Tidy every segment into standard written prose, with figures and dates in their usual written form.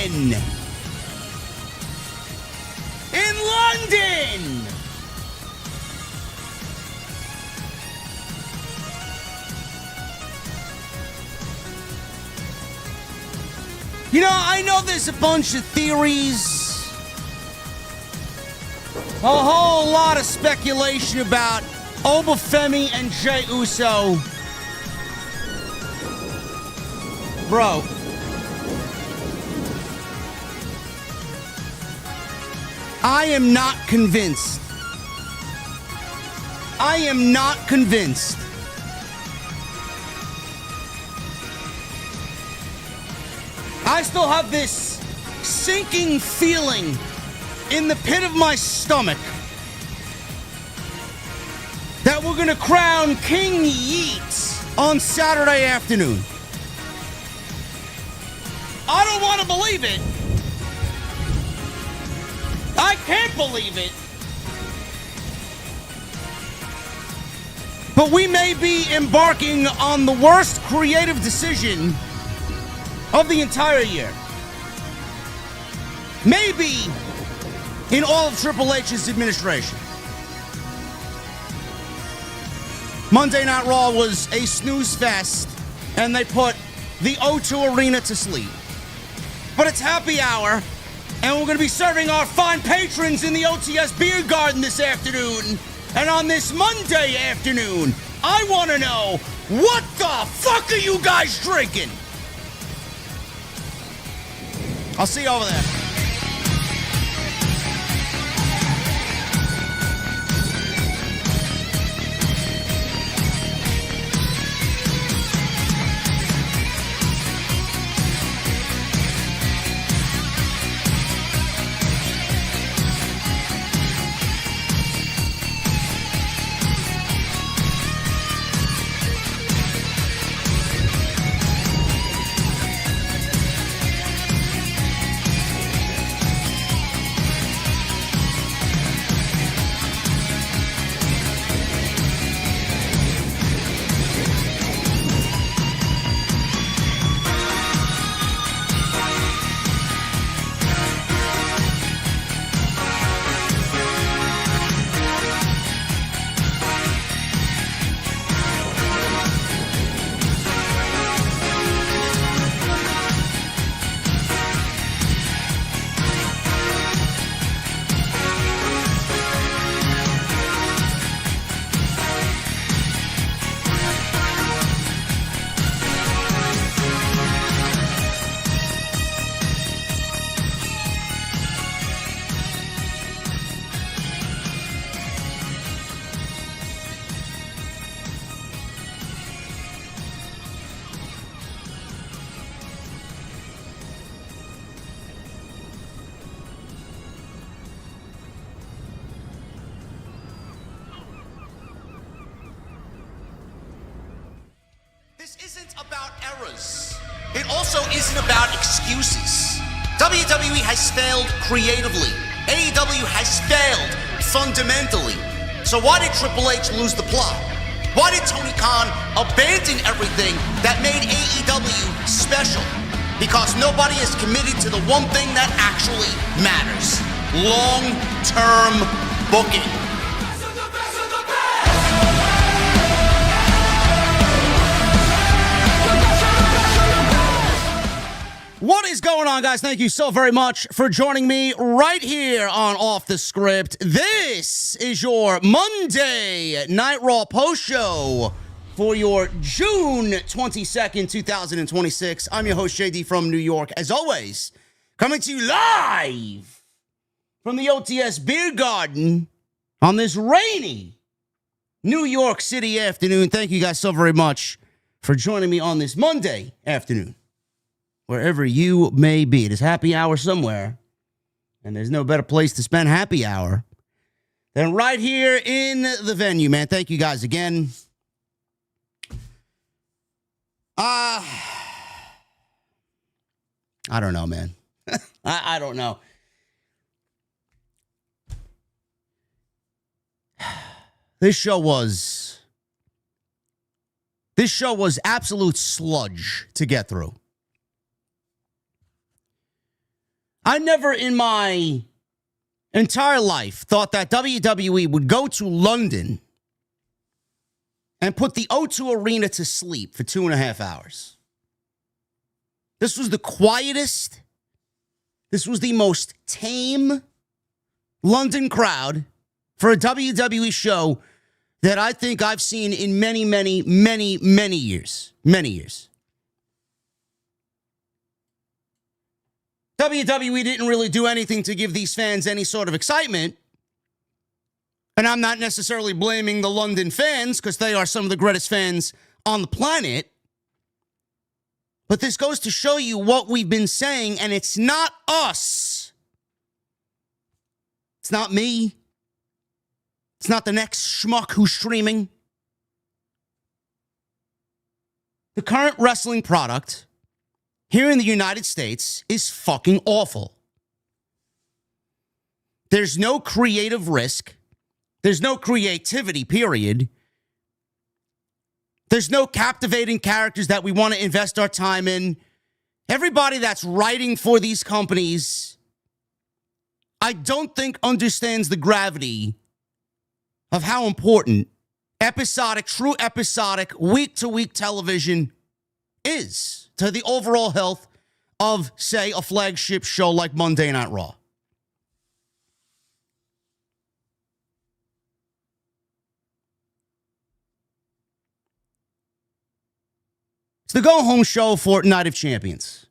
London. In London. You know, I know there's a bunch of theories, a whole lot of speculation about Oba Femi and Jey Uso. Bro. I am not convinced. I am not convinced. I still have this sinking feeling in the pit of my stomach that we're going to crown King Yeets on Saturday afternoon. I don't want to believe it. I can't believe it. But we may be embarking on the worst creative decision of the entire year. Maybe in all of Triple H's administration. Monday Night Raw was a snooze fest, and they put the O2 Arena to sleep. But it's happy hour, and we're going to be serving our fine patrons in the OTS Beer Garden this afternoon. And on this Monday afternoon, I want to know, what the fuck are you guys drinking? I'll see you over there. This isn't about errors. It also isn't about excuses. WWE has failed creatively. AEW has failed fundamentally. So why did Triple H lose the plot? Why did Tony Khan abandon everything that made AEW special? Because nobody is committed to the one thing that actually matters: long-term booking. What is going on, guys? Thank you so very much for joining me right here on Off the Script. This is your Monday Night Raw post show for your June 22nd, 2026. I'm your host, JD from New York. As always, coming to you live from the OTS Beer Garden on this rainy New York City afternoon. Thank you guys so very much for joining me on this Monday afternoon. Wherever you may be. It is happy hour somewhere, and there's no better place to spend happy hour than right here in the venue, man. Thank you guys again. I don't know, man. I don't know. This show was absolute sludge to get through. I never in my entire life thought that WWE would go to London and put the O2 Arena to sleep for 2.5 hours. This was the quietest, this was the most tame London crowd for a WWE show that I think I've seen in many, many, many, many years. Many years. WWE didn't really do anything to give these fans any sort of excitement. And I'm not necessarily blaming the London fans because they are some of the greatest fans on the planet. But this goes to show you what we've been saying, and it's not us. It's not me. It's not the next schmuck who's streaming. The current wrestling product here in the United States is fucking awful. There's no creative risk. There's no creativity, period. There's no captivating characters that we want to invest our time in. Everybody that's writing for these companies, I don't think understands the gravity of how important episodic, true episodic, week-to-week television is to the overall health of, say, a flagship show like Monday Night Raw. It's the go-home show for Night of Champions.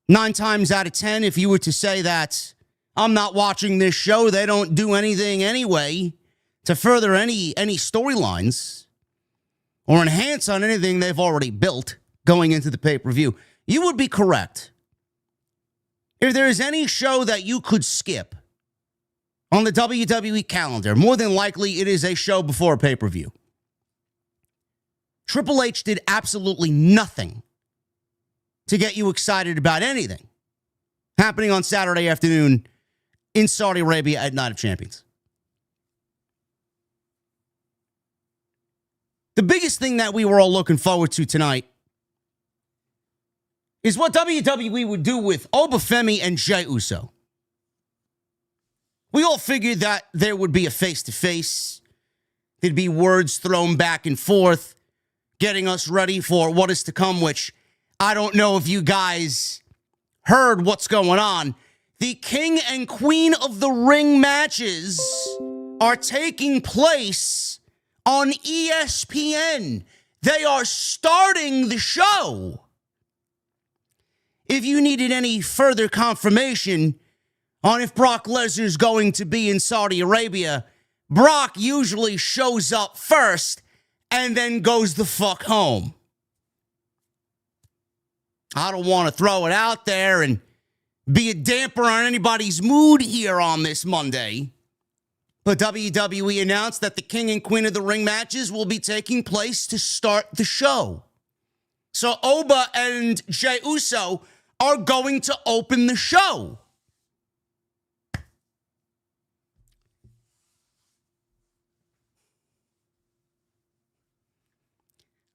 9 times out of 10, if you were to say that I'm not watching this show, they don't do anything anyway to further any storylines or enhance on anything they've already built going into the pay-per-view, you would be correct. If there is any show that you could skip on the WWE calendar, more than likely it is a show before a pay-per-view. Triple H did absolutely nothing to get you excited about anything happening on Saturday afternoon in Saudi Arabia at Night of Champions. The biggest thing that we were all looking forward to tonight is what WWE would do with Oba Femi and Jey Uso. We all figured that there would be a face-to-face. There'd be words thrown back and forth, getting us ready for what is to come, which I don't know if you guys heard what's going on. The King and Queen of the Ring matches are taking place on ESPN. They are starting the show. If you needed any further confirmation on if Brock Lesnar's going to be in Saudi Arabia, Brock usually shows up first and then goes the fuck home. I don't want to throw it out there and be a damper on anybody's mood here on this Monday, but WWE announced that the King and Queen of the Ring matches will be taking place to start the show. So Oba and Jey Uso are going to open the show.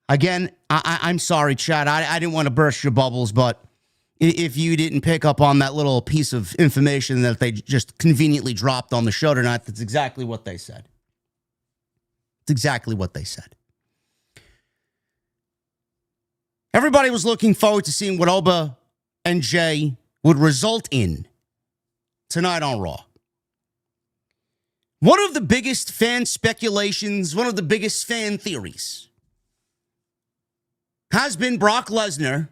Again, I'm sorry, Chad. I didn't want to burst your bubbles, but if you didn't pick up on that little piece of information that they just conveniently dropped on the show tonight, that's exactly what they said. It's exactly what they said. Everybody was looking forward to seeing what Oba and Jey would result in tonight on Raw. One of the biggest fan speculations, one of the biggest fan theories has been Brock Lesnar,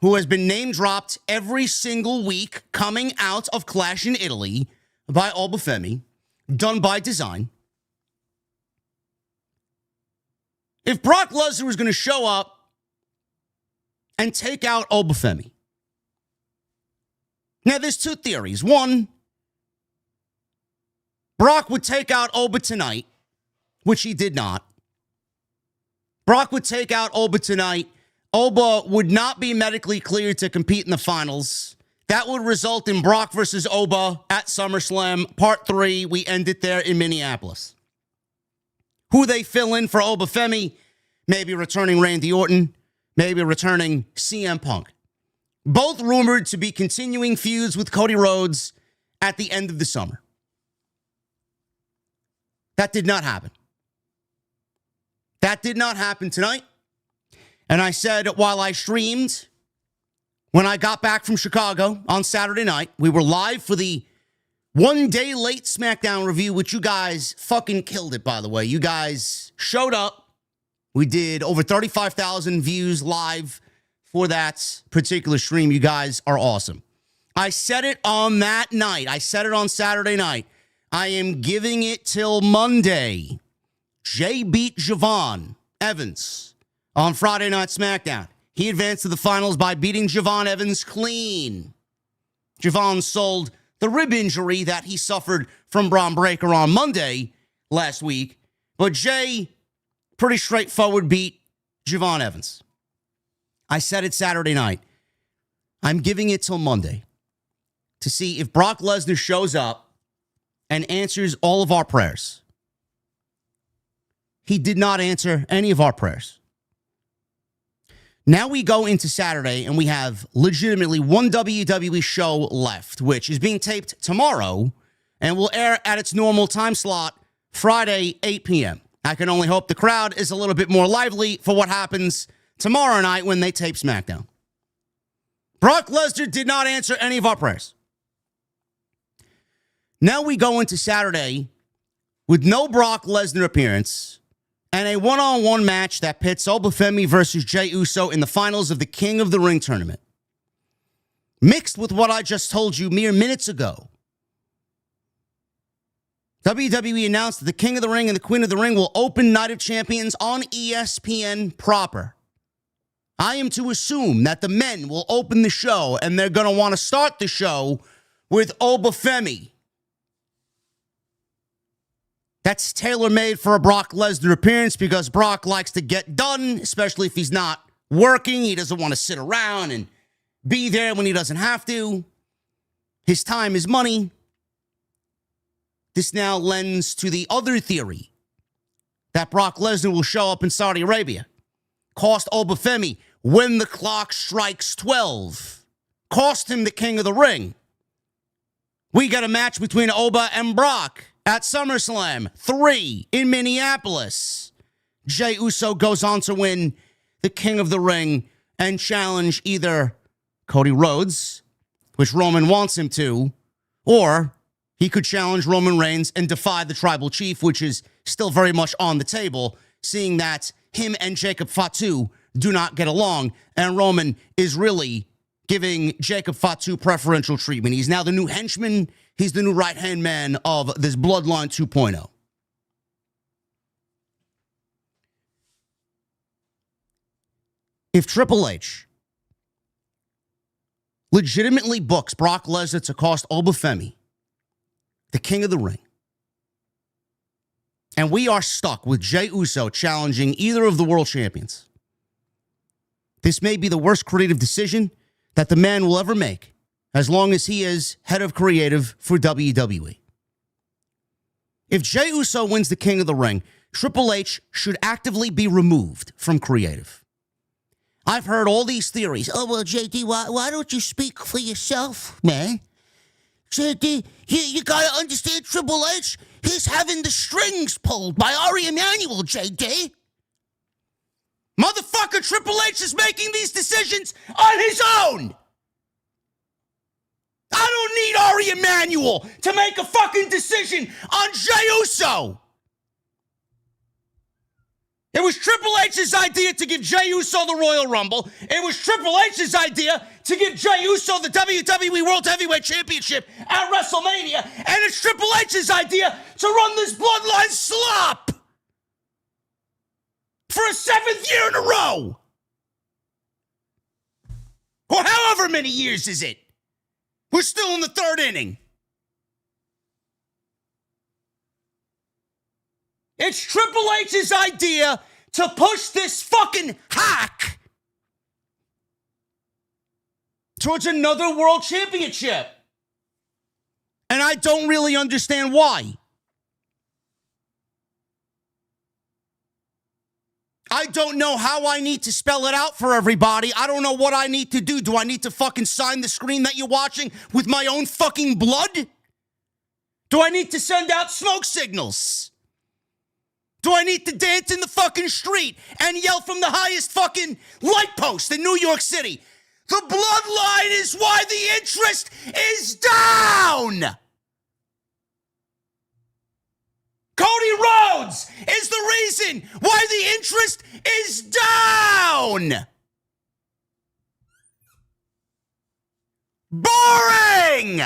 who has been name-dropped every single week coming out of Clash in Italy by Oba Femi, done by design. If Brock Lesnar was going to show up and take out Oba Femi. Now, there's two theories. One, Brock would take out Oba tonight, which he did not. Brock would take out Oba tonight. Oba would not be medically cleared to compete in the finals. That would result in Brock versus Oba at SummerSlam, Part 3. We end it there in Minneapolis. Who they fill in for Oba Femi? Maybe returning Randy Orton. Maybe returning CM Punk. both rumored to be continuing feuds with Cody Rhodes at the end of the summer. That did not happen. That did not happen tonight. And I said while I streamed, when I got back from Chicago on Saturday night, we were live for the 1 day late SmackDown review, which you guys fucking killed it, by the way. You guys showed up. We did over 35,000 views live for that particular stream. You guys are awesome. I said it on that night. I said it on Saturday night. I am giving it till Monday. Jey beat Javon Evans on Friday Night SmackDown. He advanced to the finals by beating Javon Evans clean. Javon sold the rib injury that he suffered from Bron Breakker on Monday last week. But Jey, pretty straightforward, beat Javon Evans. I said it Saturday night. I'm giving it till Monday to see if Brock Lesnar shows up and answers all of our prayers. He did not answer any of our prayers. Now we go into Saturday and we have legitimately one WWE show left, which is being taped tomorrow and will air at its normal time slot Friday, 8 p.m. I can only hope the crowd is a little bit more lively for what happens tomorrow night when they tape SmackDown. Brock Lesnar did not answer any of our prayers. Now we go into Saturday with no Brock Lesnar appearance and a one-on-one match that pits Oba Femi versus Jey Uso in the finals of the King of the Ring tournament. Mixed with what I just told you mere minutes ago, WWE announced that the King of the Ring and the Queen of the Ring will open Night of Champions on ESPN proper. I am to assume that the men will open the show and they're going to want to start the show with Oba Femi. That's tailor-made for a Brock Lesnar appearance because Brock likes to get done, especially if he's not working. He doesn't want to sit around and be there when he doesn't have to. His time is money. This now lends to the other theory that Brock Lesnar will show up in Saudi Arabia. Cost Oba Femi when the clock strikes 12. Cost him the King of the Ring. We got a match between Oba and Brock at SummerSlam 3 in Minneapolis. Jey Uso goes on to win the King of the Ring and challenge either Cody Rhodes, which Roman wants him to, or he could challenge Roman Reigns and defy the Tribal Chief, which is still very much on the table, seeing that him and Jacob Fatu do not get along, and Roman is really giving Jacob Fatu preferential treatment. He's now the new henchman. He's the new right-hand man of this Bloodline 2.0. If Triple H legitimately books Brock Lesnar to cost Oba Femi the King of the Ring, and we are stuck with Jey Uso challenging either of the world champions, this may be the worst creative decision that the man will ever make as long as he is head of creative for WWE. If Jey Uso wins the King of the Ring, Triple H should actively be removed from creative. I've heard all these theories. Oh, well, JD, why don't you speak for yourself, man? JD, you gotta understand Triple H. He's having the strings pulled by Ari Emanuel, JD. Motherfucker, Triple H is making these decisions on his own. I don't need Ari Emanuel to make a fucking decision on Jey Uso. It was Triple H's idea to give Jey Uso the Royal Rumble. It was Triple H's idea to give Jey Uso the WWE World Heavyweight Championship at WrestleMania. And it's Triple H's idea to run this Bloodline slop for a 7th year in a row. Or however many years is it? We're still in the 3rd inning. It's Triple H's idea to push this fucking hack towards another world championship. And I don't really understand why. I don't know how I need to spell it out for everybody. I don't know what I need to do. Do I need to fucking sign the screen that you're watching with my own fucking blood? Do I need to send out smoke signals? Do I need to dance in the fucking street and yell from the highest fucking light post in New York City? The bloodline is why the interest is down! Cody Rhodes is the reason why the interest is down! Boring!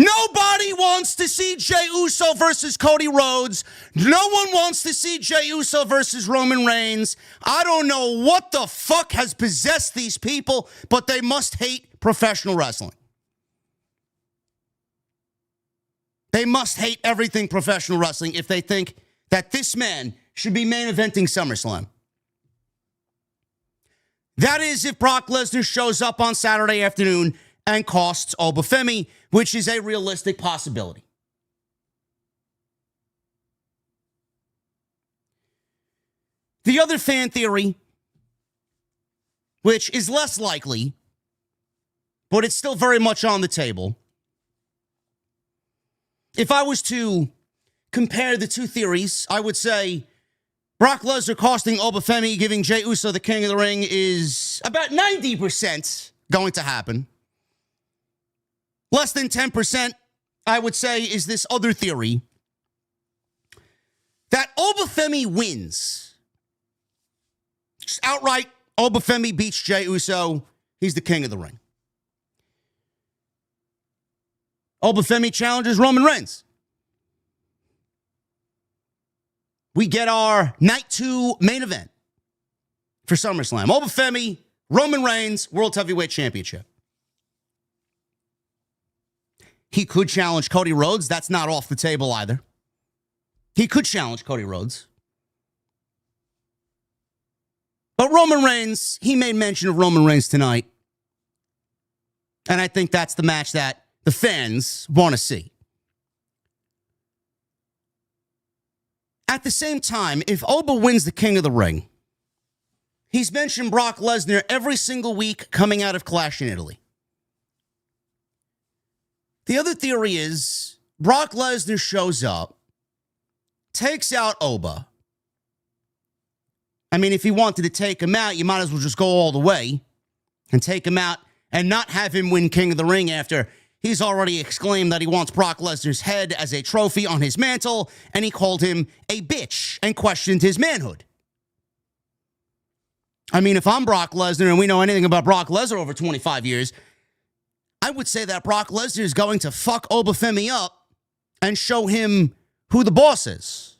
Nobody wants to see Jey Uso versus Cody Rhodes. No one wants to see Jey Uso versus Roman Reigns. I don't know what the fuck has possessed these people, but they must hate professional wrestling. They must hate everything professional wrestling if they think that this man should be main eventing SummerSlam. That is if Brock Lesnar shows up on Saturday afternoon and costs Oba Femi, which is a realistic possibility. The other fan theory, which is less likely, but it's still very much on the table. If I was to compare the two theories, I would say Brock Lesnar costing Oba Femi, giving Jey Uso the King of the Ring is about 90% going to happen. Less than 10%, I would say, is this other theory that Oba Femi wins. Just outright, Oba Femi beats Jey Uso. He's the King of the Ring. Oba Femi challenges Roman Reigns. We get our Night 2 main event for SummerSlam. Oba Femi, Roman Reigns, World Heavyweight Championship. He could challenge Cody Rhodes. That's not off the table either. He could challenge Cody Rhodes. But Roman Reigns, he made mention of Roman Reigns tonight. And I think that's the match that the fans want to see. At the same time, if Oba wins the King of the Ring, he's mentioned Brock Lesnar every single week coming out of Clash in Italy. The other theory is Brock Lesnar shows up, takes out Oba. I mean, if he wanted to take him out, you might as well just go all the way and take him out and not have him win King of the Ring after he's already exclaimed that he wants Brock Lesnar's head as a trophy on his mantle, and he called him a bitch and questioned his manhood. I mean, if I'm Brock Lesnar and we know anything about Brock Lesnar over 25 years, I would say that Brock Lesnar is going to fuck Oba Femi up and show him who the boss is.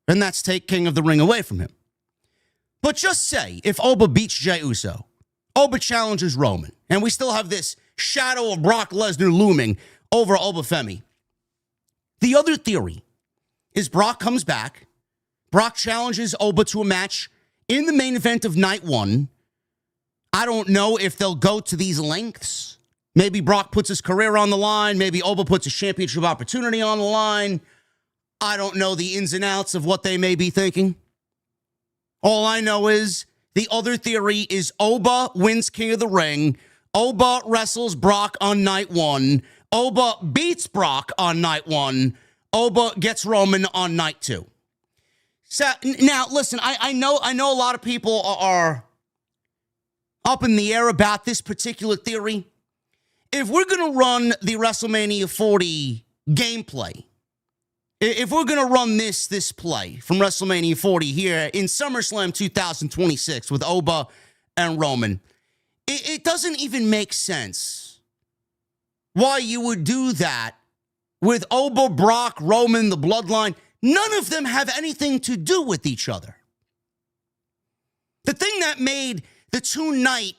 And that's take King of the Ring away from him. But just say, if Oba beats Jey Uso, Oba challenges Roman, and we still have this shadow of Brock Lesnar looming over Oba Femi. The other theory is Brock comes back, Brock challenges Oba to a match in the main event of night 1. I don't know if they'll go to these lengths. Maybe Brock puts his career on the line. Maybe Oba puts a championship opportunity on the line. I don't know the ins and outs of what they may be thinking. All I know is the other theory is Oba wins King of the Ring. Oba wrestles Brock on night 1. Oba beats Brock on night 1. Oba gets Roman on night 2. So, now, listen, I know a lot of people are up in the air about this particular theory. If we're going to run the WrestleMania 40 gameplay, if we're going to run this play from WrestleMania 40 here in SummerSlam 2026 with Oba and Roman, it doesn't even make sense why you would do that with Oba, Brock, Roman, the Bloodline. None of them have anything to do with each other. The thing that made the 2-night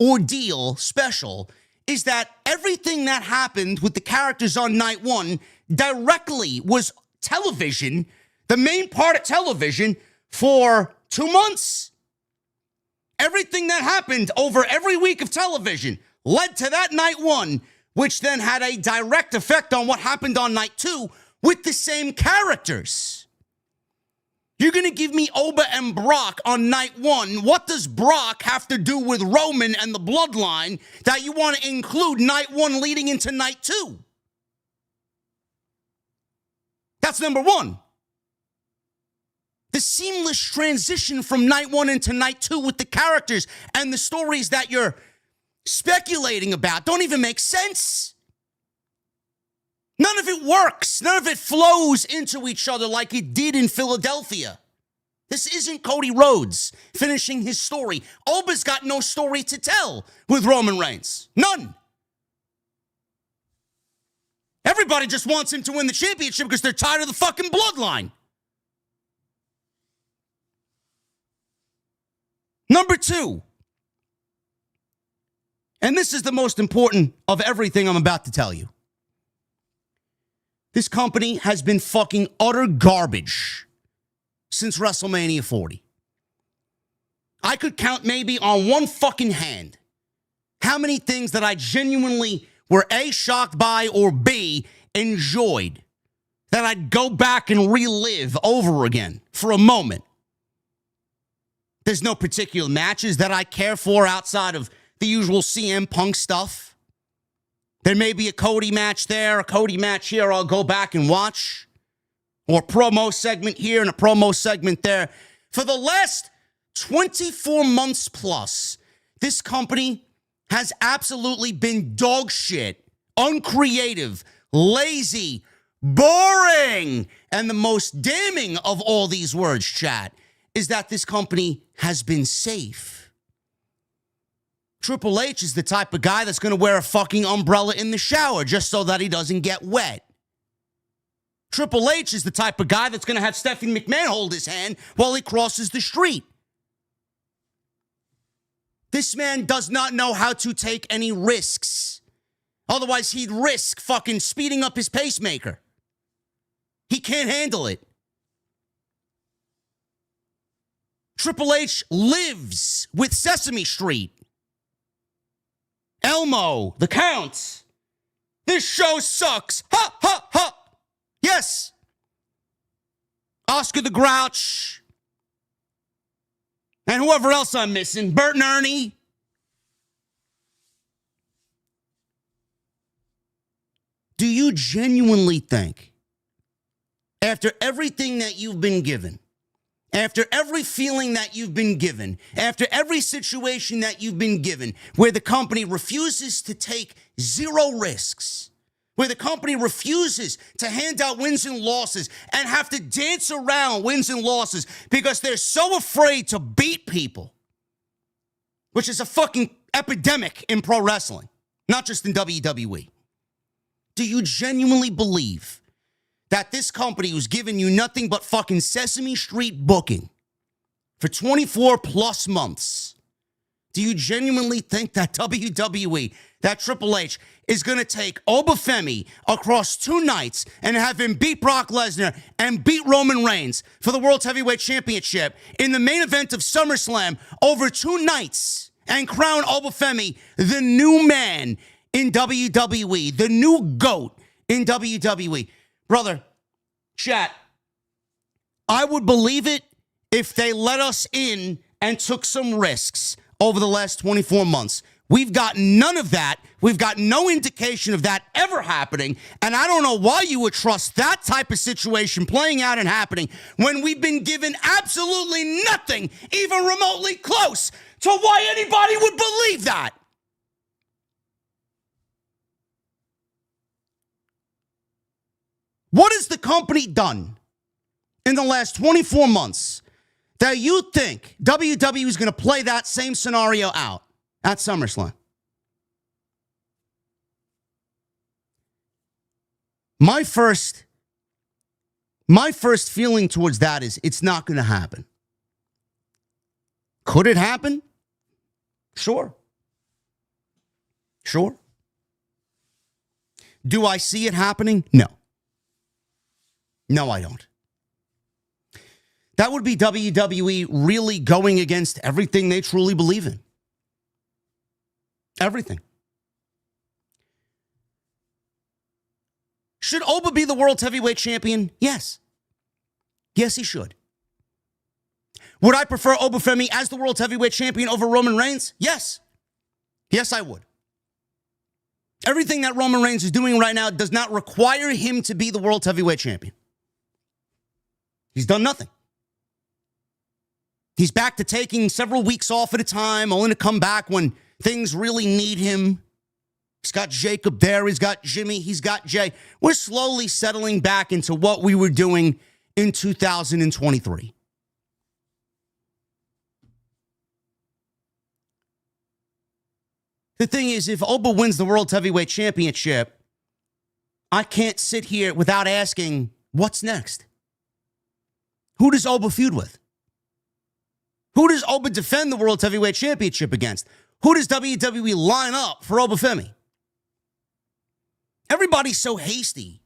ordeal special is that everything that happened with the characters on night 1 directly was television, the main part of television, for 2 months. Everything that happened over every week of television led to that night 1 which then had a direct effect on what happened on night 2 with the same characters. You're going to give me Oba and Brock on night 1. What does Brock have to do with Roman and the Bloodline that you want to include night 1 leading into night 2? That's number 1. The seamless transition from night 1 into night 2 with the characters and the stories that you're speculating about don't even make sense. None of it works. None of it flows into each other like it did in Philadelphia. This isn't Cody Rhodes finishing his story. Oba's got no story to tell with Roman Reigns. None. Everybody just wants him to win the championship because they're tired of the fucking bloodline. Number 2. And this is the most important of everything I'm about to tell you. This company has been fucking utter garbage since WrestleMania 40. I could count maybe on one fucking hand how many things that I genuinely were A, shocked by, or B, enjoyed, that I'd go back and relive over again for a moment. There's no particular matches that I care for outside of the usual CM Punk stuff. There may be a Cody match there, a Cody match here I'll go back and watch. Or a promo segment here and a promo segment there. For the last 24 months plus, this company has absolutely been dog shit, uncreative, lazy, boring. And the most damning of all these words, chat, is that this company has been safe. Triple H is the type of guy that's going to wear a fucking umbrella in the shower just so that he doesn't get wet. Triple H is the type of guy that's going to have Stephanie McMahon hold his hand while he crosses the street. This man does not know how to take any risks. Otherwise, he'd risk fucking speeding up his pacemaker. He can't handle it. Triple H lives with Sesame Street. Elmo, the Count. This show sucks. Ha, ha, ha. Yes. Oscar the Grouch. And whoever else I'm missing. Bert and Ernie. Do you genuinely think, after everything that you've been given, after every feeling that you've been given, after every situation that you've been given, where the company refuses to take zero risks, where the company refuses to hand out wins and losses and have to dance around wins and losses because they're so afraid to beat people, which is a fucking epidemic in pro wrestling, not just in WWE. Do you genuinely believe that this company who's given you nothing but fucking Sesame Street booking for 24 plus months, do you genuinely think that WWE, that Triple H, is going to take Oba Femi across 2 nights and have him beat Brock Lesnar and beat Roman Reigns for the World Heavyweight Championship in the main event of SummerSlam over 2 nights and crown Oba Femi the new man in WWE, the new GOAT in WWE? Brother, chat, I would believe it if they let us in and took some risks over the last 24 months. We've got none of that. We've got no indication of that ever happening. And I don't know why you would trust that type of situation playing out and happening when we've been given absolutely nothing, even remotely close to why anybody would believe that. What has the company done in the last 24 months that you think WWE is going to play that same scenario out at SummerSlam? My first feeling towards that is it's not going to happen. Could it happen? Sure. Sure. Do I see it happening? No. No, I don't. That would be WWE really going against everything they truly believe in. Everything. Should Oba be the world heavyweight champion? Yes. Yes, he should. Would I prefer Oba Femi as the world heavyweight champion over Roman Reigns? Yes. Yes, I would. Everything that Roman Reigns is doing right now does not require him to be the world heavyweight champion. He's done nothing. He's back to taking several weeks off at a time, only to come back when things really need him. He's got Jacob there. He's got Jimmy. He's got Jay. We're slowly settling back into what we were doing in 2023. The thing is, if Oba wins the World Heavyweight Championship, I can't sit here without asking, what's next? Who does Oba feud with? Who does Oba defend the World Heavyweight Championship against? Who does WWE line up for Oba Femi? Everybody's so hasty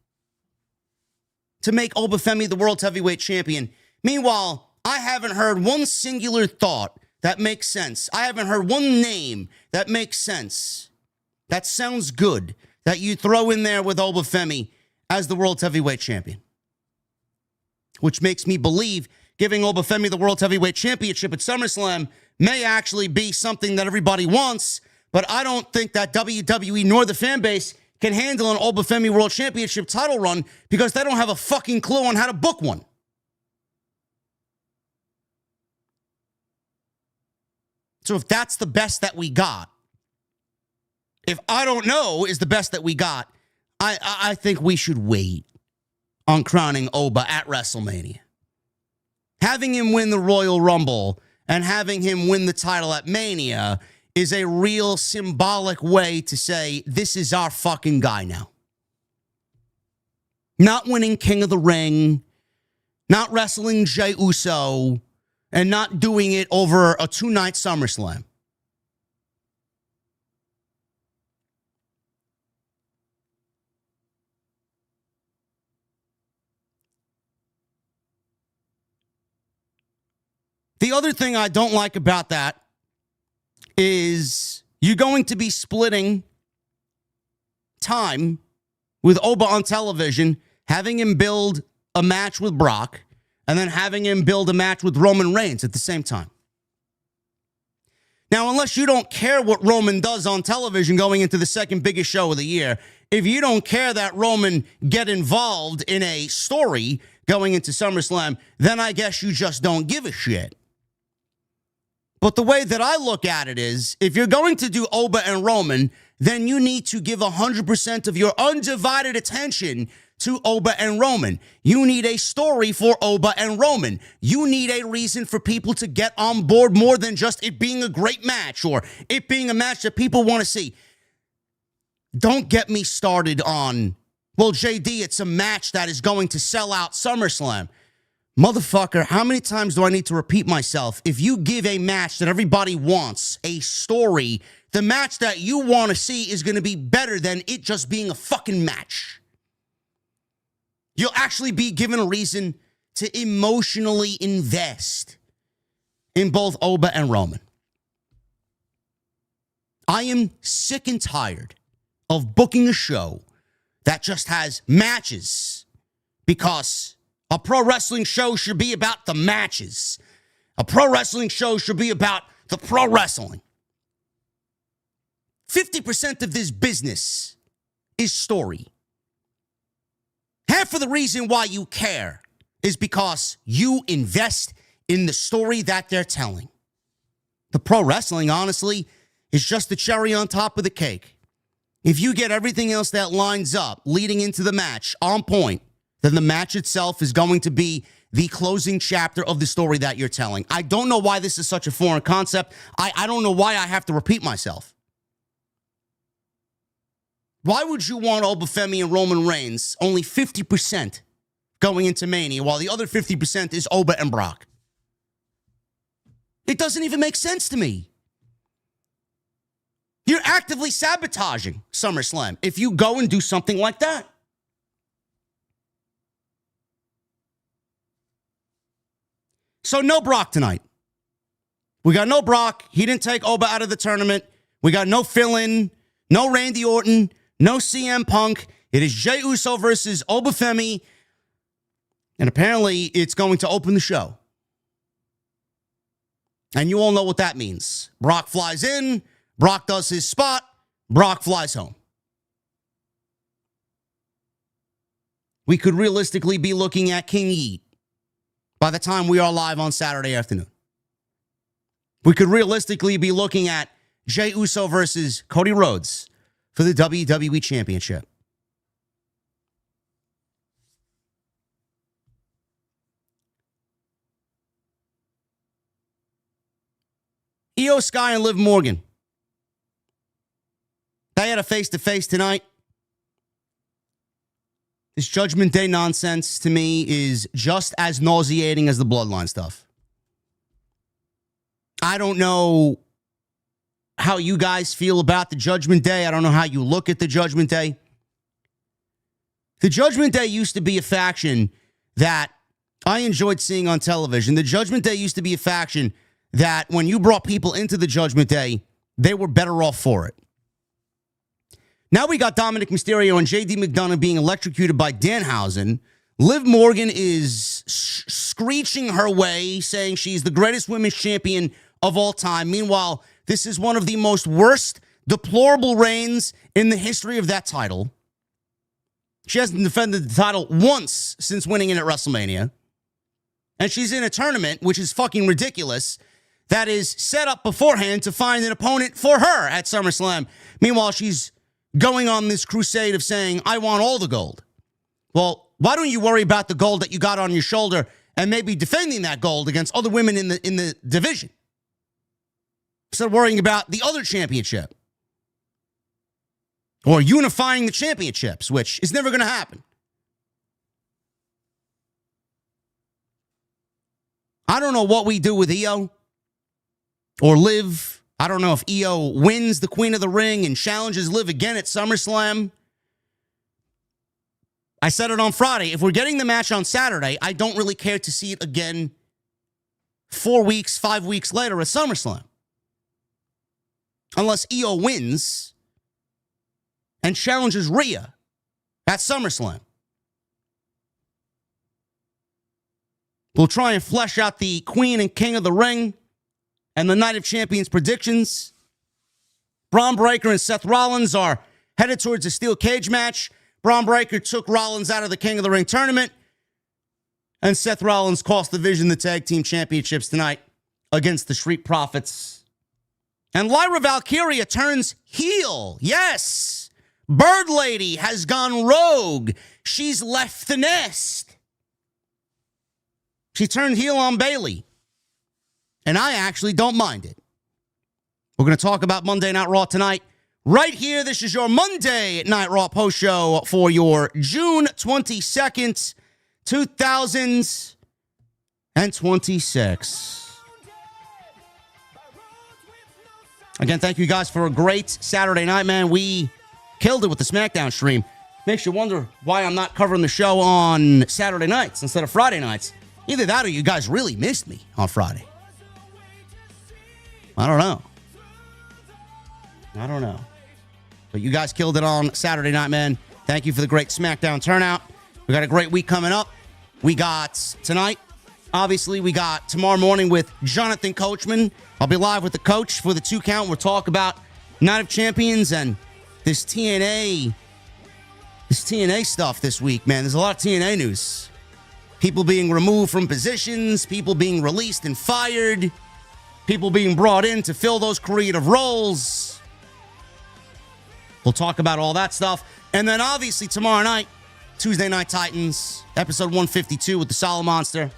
to make Oba Femi the World Heavyweight Champion. Meanwhile, I haven't heard one singular thought that makes sense. I haven't heard one name that makes sense, that sounds good, that you throw in there with Oba Femi as the World Heavyweight Champion. Which makes me believe giving Oba Femi the World Heavyweight Championship at SummerSlam may actually be something that everybody wants, but I don't think that WWE nor the fan base can handle an Oba Femi World Championship title run because they don't have a fucking clue on how to book one. So if that's the best that we got, if I don't know is the best that we got, I think we should wait on crowning Oba at WrestleMania. Having him win the Royal Rumble and having him win the title at Mania is a real symbolic way to say, this is our fucking guy now. Not winning King of the Ring, not wrestling Jey Uso, and not doing it over a 2-night SummerSlam. The other thing I don't like about that is you're going to be splitting time with Oba on television, having him build a match with Brock, and then having him build a match with Roman Reigns at the same time. Now, unless you don't care what Roman does on television going into the second biggest show of the year, if you don't care that Roman get involved in a story going into SummerSlam, then I guess you just don't give a shit. But the way that I look at it is, if you're going to do Oba and Roman, then you need to give 100% of your undivided attention to Oba and Roman. You need a story for Oba and Roman. You need a reason for people to get on board more than just it being a great match or it being a match that people want to see. Don't get me started on, well, JD, it's a match that is going to sell out SummerSlam. Motherfucker, how many times do I need to repeat myself? If you give a match that everybody wants, a story, the match that you want to see is going to be better than it just being a fucking match. You'll actually be given a reason to emotionally invest in both Oba and Roman. I am sick and tired of booking a show that just has matches because a pro wrestling show should be about the matches. A pro wrestling show should be about the pro wrestling. 50% of this business is story. Half of the reason why you care is because you invest in the story that they're telling. The pro wrestling, honestly, is just the cherry on top of the cake. If you get everything else that lines up leading into the match on point, then the match itself is going to be the closing chapter of the story that you're telling. I don't know why this is such a foreign concept. I don't know why I have to repeat myself. Why would you want Oba Femi and Roman Reigns only 50% going into Mania while the other 50% is Oba and Brock? It doesn't even make sense to me. You're actively sabotaging SummerSlam if you go and do something like that. So no Brock tonight. We got no Brock. He didn't take Oba out of the tournament. We got no fill-in, no Randy Orton, no CM Punk. It is Jey Uso versus Oba Femi, and apparently it's going to open the show. And you all know what that means. Brock flies in, Brock does his spot, Brock flies home. We could realistically be looking at King Yeet by the time we are live on Saturday afternoon. We could realistically be looking at Jey Uso versus Cody Rhodes for the WWE Championship. IYO Sky and Liv Morgan. They had a face-to-face tonight. This Judgment Day nonsense, to me, is just as nauseating as the Bloodline stuff. I don't know how you guys feel about the Judgment Day. I don't know how you look at the Judgment Day. The Judgment Day used to be a faction that I enjoyed seeing on television. The Judgment Day used to be a faction that when you brought people into the Judgment Day, they were better off for it. Now we got Dominik Mysterio and JD McDonough being electrocuted by Danhausen. Liv Morgan is screeching her way, saying she's the greatest women's champion of all time. Meanwhile, this is one of the most worst, deplorable reigns in the history of that title. She hasn't defended the title once since winning it at WrestleMania. And she's in a tournament, which is fucking ridiculous, that is set up beforehand to find an opponent for her at SummerSlam. Meanwhile, she's going on this crusade of saying, I want all the gold. Well, why don't you worry about the gold that you got on your shoulder and maybe defending that gold against other women in the division? Instead of worrying about the other championship. Or unifying the championships, which is never going to happen. I don't know what we do with IYO or Liv. I don't know if IYO wins the Queen of the Ring and challenges Liv again at SummerSlam. I said it on Friday. If we're getting the match on Saturday, I don't really care to see it again 4 weeks, 5 weeks later at SummerSlam. Unless IYO wins and challenges Rhea at SummerSlam. We'll try and flesh out the Queen and King of the Ring and the Night of Champions predictions. Bron Breakker and Seth Rollins are headed towards a steel cage match. Bron Breakker took Rollins out of the King of the Ring tournament. And Seth Rollins cost the Division the Tag Team Championships tonight against the Street Profits. And Lyra Valkyria turns heel. Yes! Bird Lady has gone rogue. She's left the nest. She turned heel on Bayley. And I actually don't mind it. We're going to talk about Monday Night Raw tonight. Right here, this is your Monday Night Raw post show for your June 22nd, 2026. Again, thank you guys for a great Saturday night, man. We killed it with the SmackDown stream. Makes you wonder why I'm not covering the show on Saturday nights instead of Friday nights. Either that or you guys really missed me on Friday. I don't know. But you guys killed it on Saturday night, man. Thank you for the great SmackDown turnout. We got a great week coming up. We got tonight. Obviously, we got tomorrow morning with Jonathan Coachman. I'll be live with the coach for the 2 count. We'll talk about Night of Champions and this TNA stuff this week, man. There's a lot of TNA news. People being removed from positions, people being released and fired, people being brought in to fill those creative roles. We'll talk about all that stuff. And then obviously tomorrow night, Tuesday Night Titans, episode 152 with the Solid Monster.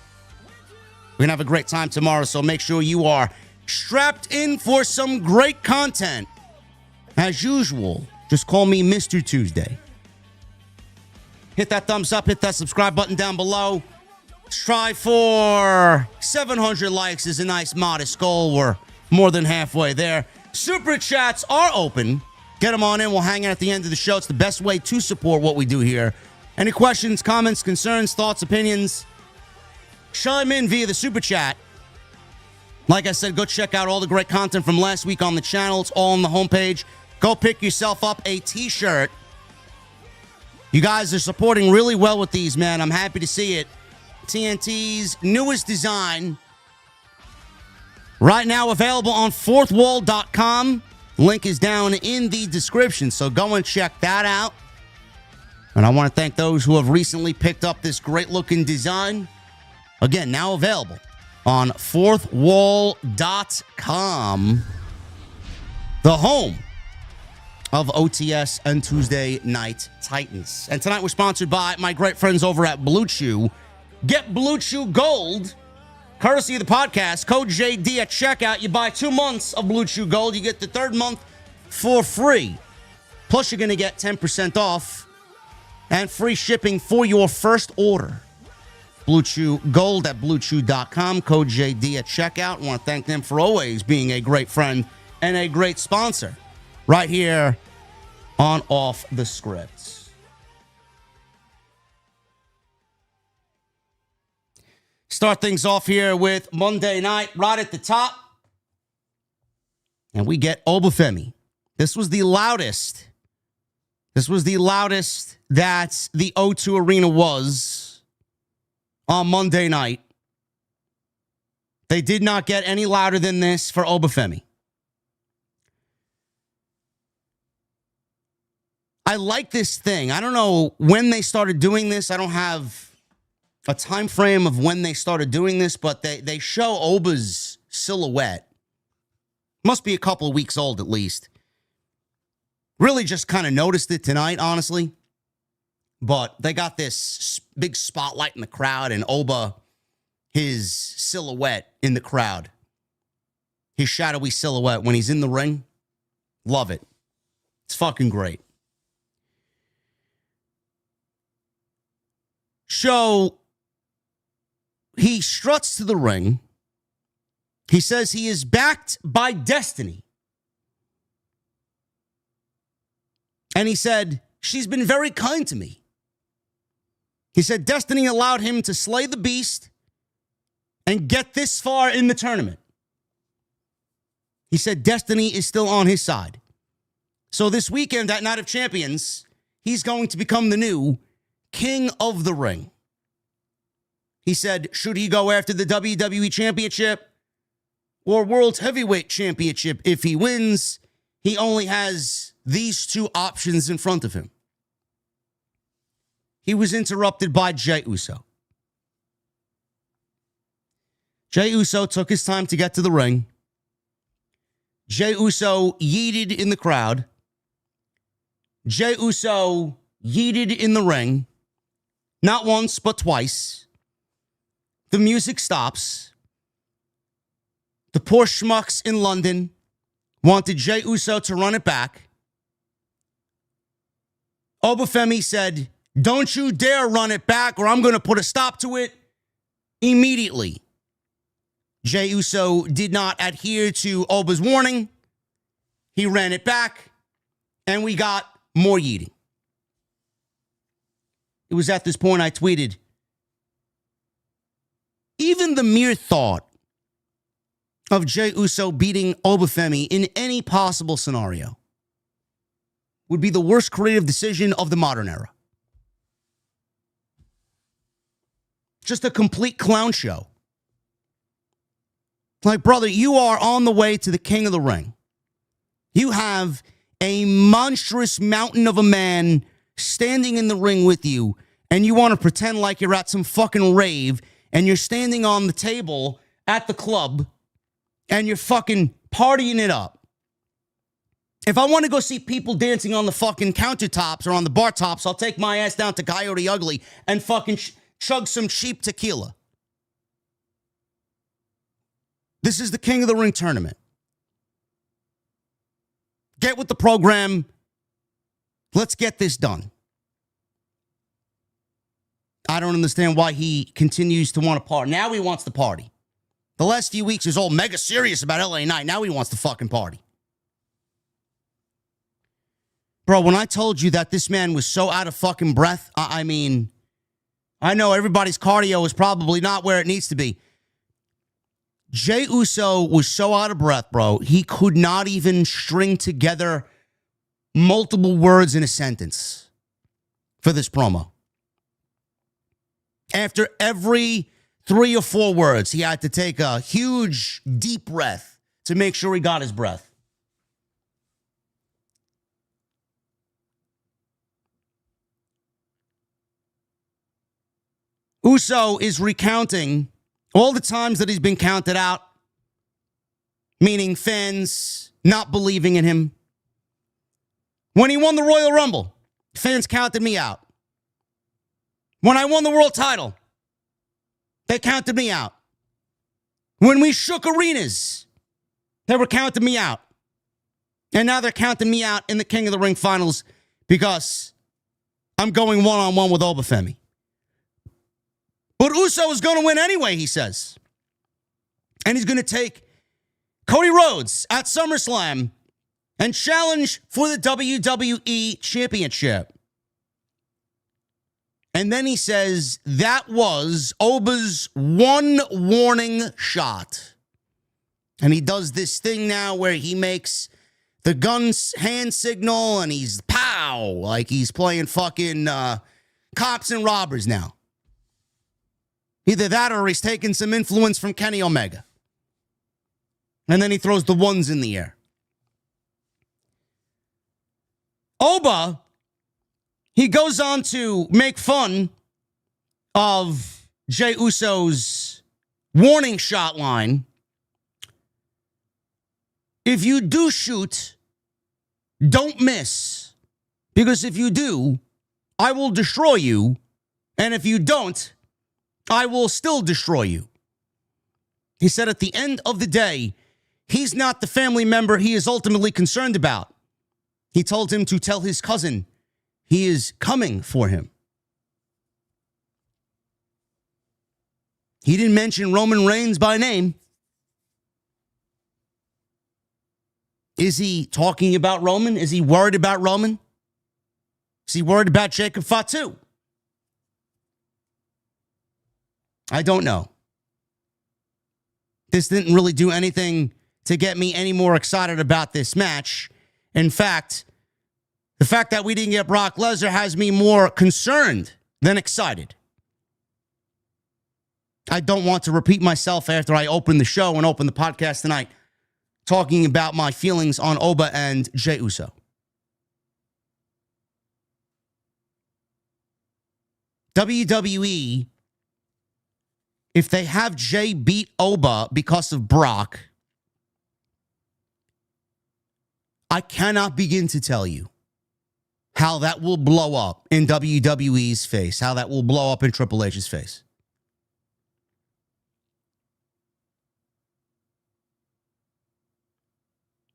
We're going to have a great time tomorrow, so make sure you are strapped in for some great content. As usual, just call me Mr. Tuesday. Hit that thumbs up, hit that subscribe button down below. Try for 700 likes is a nice modest goal. We're more than halfway there. Super chats are open. Get them on in. We'll hang out at the end of the show. It's the best way to support what we do here. Any questions, comments, concerns, thoughts, opinions? Chime in via the super chat. Like I said, go check out all the great content from last week on the channel. It's all on the homepage. Go pick yourself up a t-shirt You guys are supporting really well with these, man. I'm happy to see it. TNT's newest design. Right now available on fourthwall.com. Link is down in the description, so go and check that out. And I want to thank those who have recently picked up this great-looking design. Again, now available on fourthwall.com, the home of OTS and Tuesday Night Titans. And tonight we're sponsored by my great friends over at Blue Chew. Get Blue Chew Gold, courtesy of the podcast. Code JD at checkout. You buy 2 months of Blue Chew Gold, you get the third month for free. Plus, you're going to get 10% off and free shipping for your first order. Blue Chew Gold at BlueChew.com. Code JD at checkout. I want to thank them for always being a great friend and a great sponsor right here on Off the Script. Start things off here with Monday night right at the top. And we get Oba Femi. This was the loudest. This was the loudest that the O2 Arena was on Monday night. They did not get any louder than this for Oba Femi. I like this thing. I don't know when they started doing this. I don't have a time frame of when they started doing this, but they show Oba's silhouette. Must be a couple of weeks old at least. Really just kind of noticed it tonight, honestly. But they got this big spotlight in the crowd and Oba, his silhouette in the crowd. His shadowy silhouette when he's in the ring. Love it. It's fucking great. So he struts to the ring. He says he is backed by destiny. And he said, she's been very kind to me. He said destiny allowed him to slay the beast and get this far in the tournament. He said destiny is still on his side. So this weekend at Night of Champions, he's going to become the new King of the Ring. He said, should he go after the WWE Championship or World Heavyweight Championship if he wins, he only has these two options in front of him. He was interrupted by Jey Uso. Jey Uso took his time to get to the ring. Jey Uso yeeted in the crowd. Jey Uso yeeted in the ring. Not once, but twice. The music stops. The poor schmucks in London wanted Jey Uso to run it back. Oba Femi said, don't you dare run it back or I'm going to put a stop to it immediately. Jey Uso did not adhere to Oba's warning. He ran it back and we got more yeeting. It was at this point I tweeted, even the mere thought of Jey Uso beating Oba Femi in any possible scenario would be the worst creative decision of the modern era. Just a complete clown show. Like, brother, you are on the way to the King of the Ring. You have a monstrous mountain of a man standing in the ring with you, and you want to pretend like you're at some fucking rave, and you're standing on the table at the club, and you're fucking partying it up. If I want to go see people dancing on the fucking countertops or on the bar tops, I'll take my ass down to Coyote Ugly and fucking chug some cheap tequila. This is the King of the Ring tournament. Get with the program. Let's get this done. I don't understand why he continues to want to party. Now he wants to party. The last few weeks he was all mega serious about LA Knight. Now he wants to fucking party. Bro, when I told you that this man was so out of fucking breath, I mean, I know everybody's cardio is probably not where it needs to be. Jey Uso was so out of breath, bro. He could not even string together multiple words in a sentence. for this promo. After every 3 or 4 words, he had to take a huge, deep breath to make sure he got his breath. Uso is recounting all the times that he's been counted out, meaning fans not believing in him. When he won the Royal Rumble, fans counted me out. When I won the world title, they counted me out. When we shook arenas, they were counting me out. And now they're counting me out in the King of the Ring finals because I'm going one-on-one with Oba Femi. But Uso is going to win anyway, he says. And he's going to take Cody Rhodes at SummerSlam and challenge for the WWE Championship. And then he says that was Oba's one warning shot. And he does this thing now where he makes the gun's hand signal and he's pow, like he's playing fucking cops and robbers now. Either that or he's taking some influence from Kenny Omega. And then he throws the ones in the air. Oba, he goes on to make fun of Jey Uso's warning shot line. If you do shoot, don't miss. Because if you do, I will destroy you. And if you don't, I will still destroy you. He said at the end of the day, he's not the family member he is ultimately concerned about. He told him to tell his cousin he is coming for him. He didn't mention Roman Reigns by name. Is he talking about Roman? Is he worried about Roman? Is he worried about Jacob Fatu? I don't know. This didn't really do anything to get me any more excited about this match. In fact, the fact that we didn't get Brock Lesnar has me more concerned than excited. I don't want to repeat myself after I open the show and open the podcast tonight talking about my feelings on Oba and Jey Uso. WWE, if they have Jey beat Oba because of Brock, I cannot begin to tell you how that will blow up in WWE's face, how that will blow up in Triple H's face.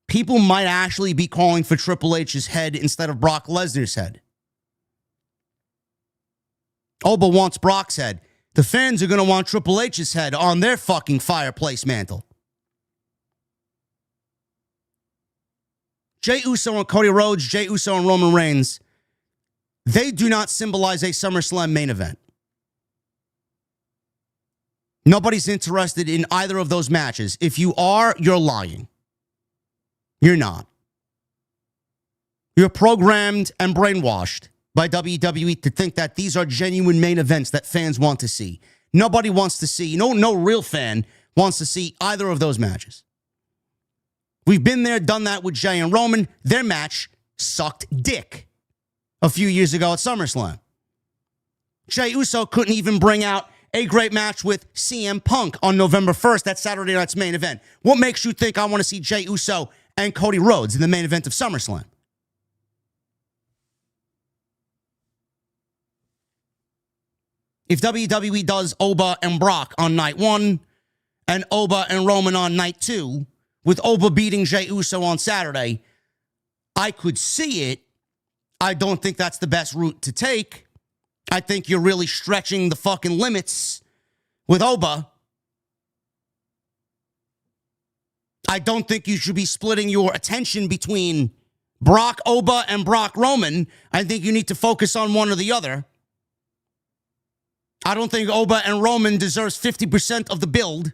People might actually be calling for Triple H's head instead of Brock Lesnar's head. Oba wants Brock's head. The fans are going to want Triple H's head on their fucking fireplace mantle. Jey Uso and Cody Rhodes, Jey Uso and Roman Reigns, they do not symbolize a SummerSlam main event. Nobody's interested in either of those matches. If you are, you're lying. You're not. You're programmed and brainwashed by WWE to think that these are genuine main events that fans want to see. Nobody wants to see, no real fan wants to see either of those matches. We've been there, done that with Jey and Roman. Their match sucked dick a few years ago at SummerSlam. Jey Uso couldn't even bring out a great match with CM Punk on November 1st, that Saturday night's main event. What makes you think I want to see Jey Uso and Cody Rhodes in the main event of SummerSlam? If WWE does Oba and Brock on night 1 and Oba and Roman on night 2, with Oba beating Jey Uso on Saturday, I could see it. I don't think that's the best route to take. I think you're really stretching the fucking limits with Oba. I don't think you should be splitting your attention between Brock Oba and Brock Roman. I think you need to focus on one or the other. I don't think Oba and Roman deserves 50% of the build.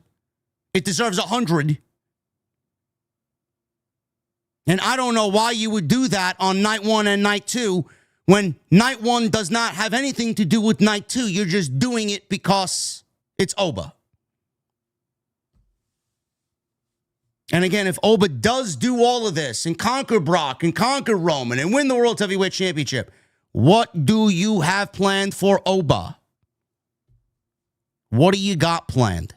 It deserves 100. And I don't know why you would do that on night 1 and night 2 when night one does not have anything to do with night two. You're just doing it because it's Oba. And again, if Oba does do all of this and conquer Brock and conquer Roman and win the World Heavyweight Championship, what do you have planned for Oba? What do you got planned?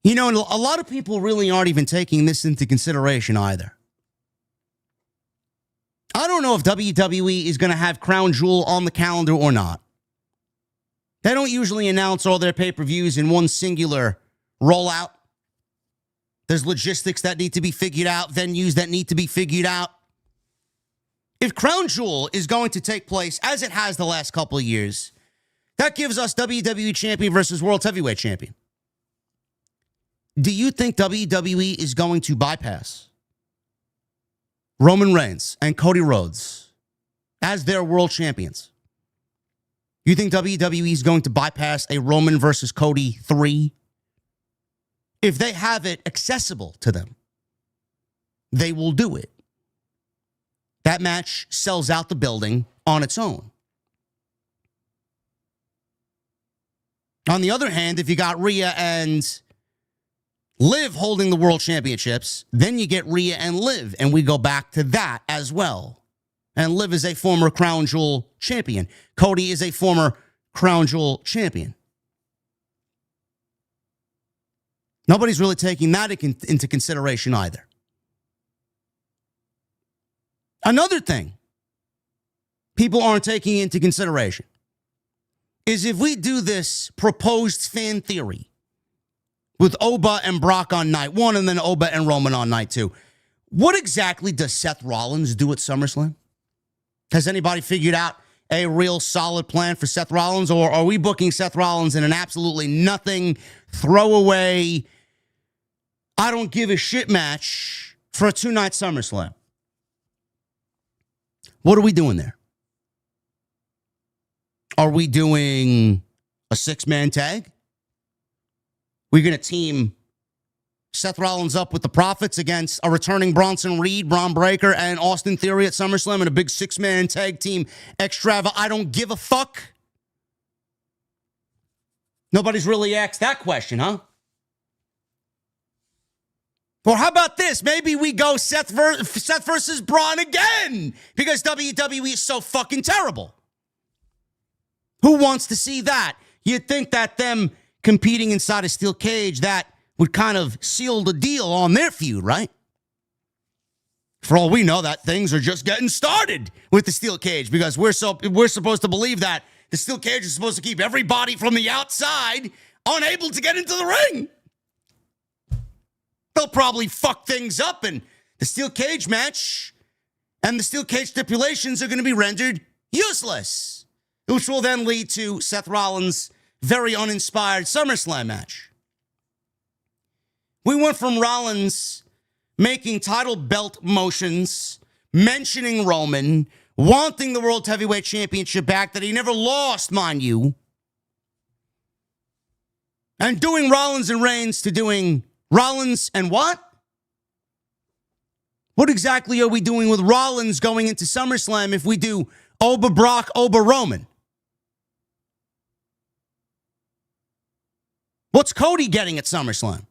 You know, a lot of people really aren't even taking this into consideration either. I don't know if WWE is going to have Crown Jewel on the calendar or not. They don't usually announce all their pay-per-views in one singular rollout. There's logistics that need to be figured out, venues that need to be figured out. If Crown Jewel is going to take place, as it has the last couple of years, that gives us WWE Champion versus World Heavyweight Champion. Do you think WWE is going to bypass Roman Reigns and Cody Rhodes as their world champions? You think WWE is going to bypass a Roman versus Cody 3? If they have it accessible to them, they will do it. That match sells out the building on its own. On the other hand, if you got Rhea and Liv holding the world championships, then you get Rhea and Liv, and we go back to that as well. And Liv is a former Crown Jewel champion. Cody is a former Crown Jewel champion. Nobody's really taking that into consideration either. Another thing people aren't taking into consideration is if we do this proposed fan theory with Oba and Brock on night one and then Oba and Roman on night two, what exactly does Seth Rollins do at SummerSlam? Has anybody figured out a real solid plan for Seth Rollins, or are we booking Seth Rollins in an absolutely nothing, throwaway, I don't give a shit match for a two-night SummerSlam? What are we doing there? Are we doing a six-man tag? We're going to team Seth Rollins up with the Profits against a returning Bronson Reed, Bron Breakker, and Austin Theory at SummerSlam in a big six-man tag team extrava. I don't give a fuck. Nobody's really asked that question, huh? Or how about this? Maybe we go Seth versus Braun again because WWE is so fucking terrible. Who wants to see that? You'd think that them competing inside a steel cage, that would kind of seal the deal on their feud, right? For all we know, that things are just getting started with the steel cage because we're supposed to believe that the steel cage is supposed to keep everybody from the outside unable to get into the ring. They'll probably fuck things up, and the steel cage match and the steel cage stipulations are going to be rendered useless, which will then lead to Seth Rollins' very uninspired SummerSlam match. We went from Rollins making title belt motions, mentioning Roman, wanting the World Heavyweight Championship back that he never lost, mind you, and doing Rollins and Reigns to doing Rollins and what? What exactly are we doing with Rollins going into SummerSlam if we do Oba Brock, Oba Roman? What's Cody getting at SummerSlam?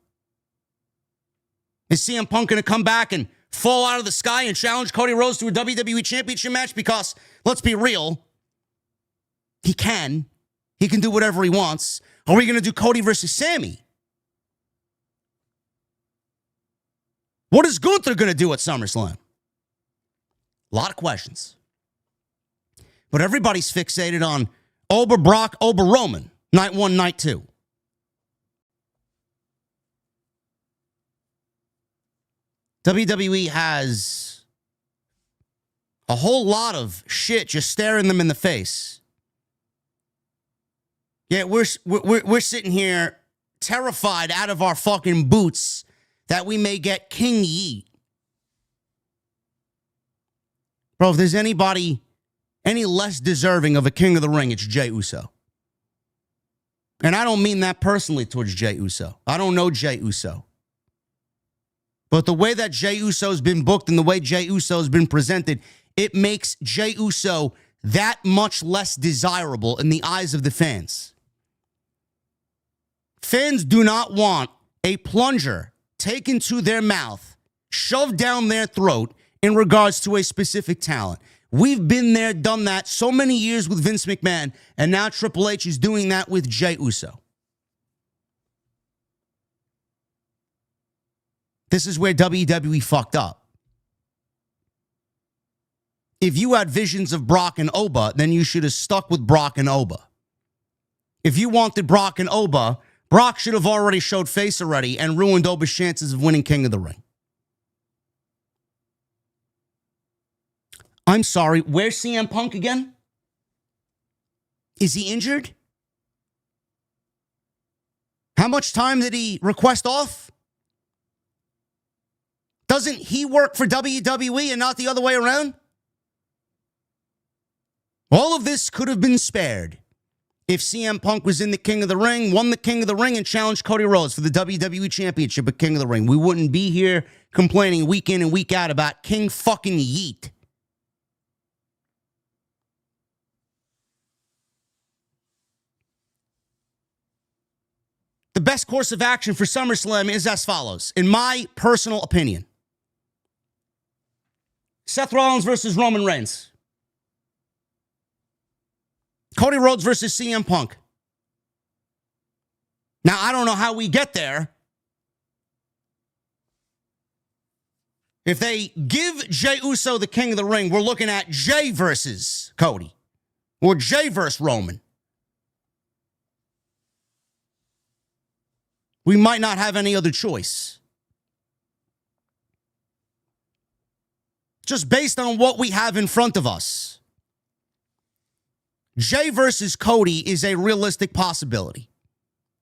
Is CM Punk going to come back and fall out of the sky and challenge Cody Rhodes to a WWE Championship match? Because, let's be real, he can. He can do whatever he wants. Are we going to do Cody versus Sami? What is Gunther going to do at SummerSlam? A lot of questions. But everybody's fixated on Oba Brock, Oba Roman, night one, night two. WWE has a whole lot of shit just staring them in the face. Yeah, we're sitting here terrified out of our fucking boots that we may get King Yeet. Bro, if there's anybody any less deserving of a King of the Ring, it's Jey Uso. And I don't mean that personally towards Jey Uso. I don't know Jey Uso. But the way that Jey Uso's been booked and the way Jey Uso's been presented, it makes Jey Uso that much less desirable in the eyes of the fans. Fans do not want a plunger taken to their mouth, shoved down their throat in regards to a specific talent. We've been there, done that so many years with Vince McMahon, and now Triple H is doing that with Jey Uso. This is where WWE fucked up. If you had visions of Brock and Oba, then you should have stuck with Brock and Oba. If you wanted Brock and Oba, Brock should have already showed face already and ruined Oba's chances of winning King of the Ring. I'm sorry, where's CM Punk again? Is he injured? How much time did he request off? Doesn't he work for WWE and not the other way around? All of this could have been spared if CM Punk was in the King of the Ring, won the King of the Ring, and challenged Cody Rhodes for the WWE Championship at King of the Ring. We wouldn't be here complaining week in and week out about King fucking Yeet. The best course of action for SummerSlam is as follows, in my personal opinion. Seth Rollins versus Roman Reigns. Cody Rhodes versus CM Punk. Now, I don't know how we get there. If they give Jey Uso the King of the Ring, we're looking at Jey versus Cody. Or Jey versus Roman. We might not have any other choice. Just based on what we have in front of us. Jey versus Cody is a realistic possibility.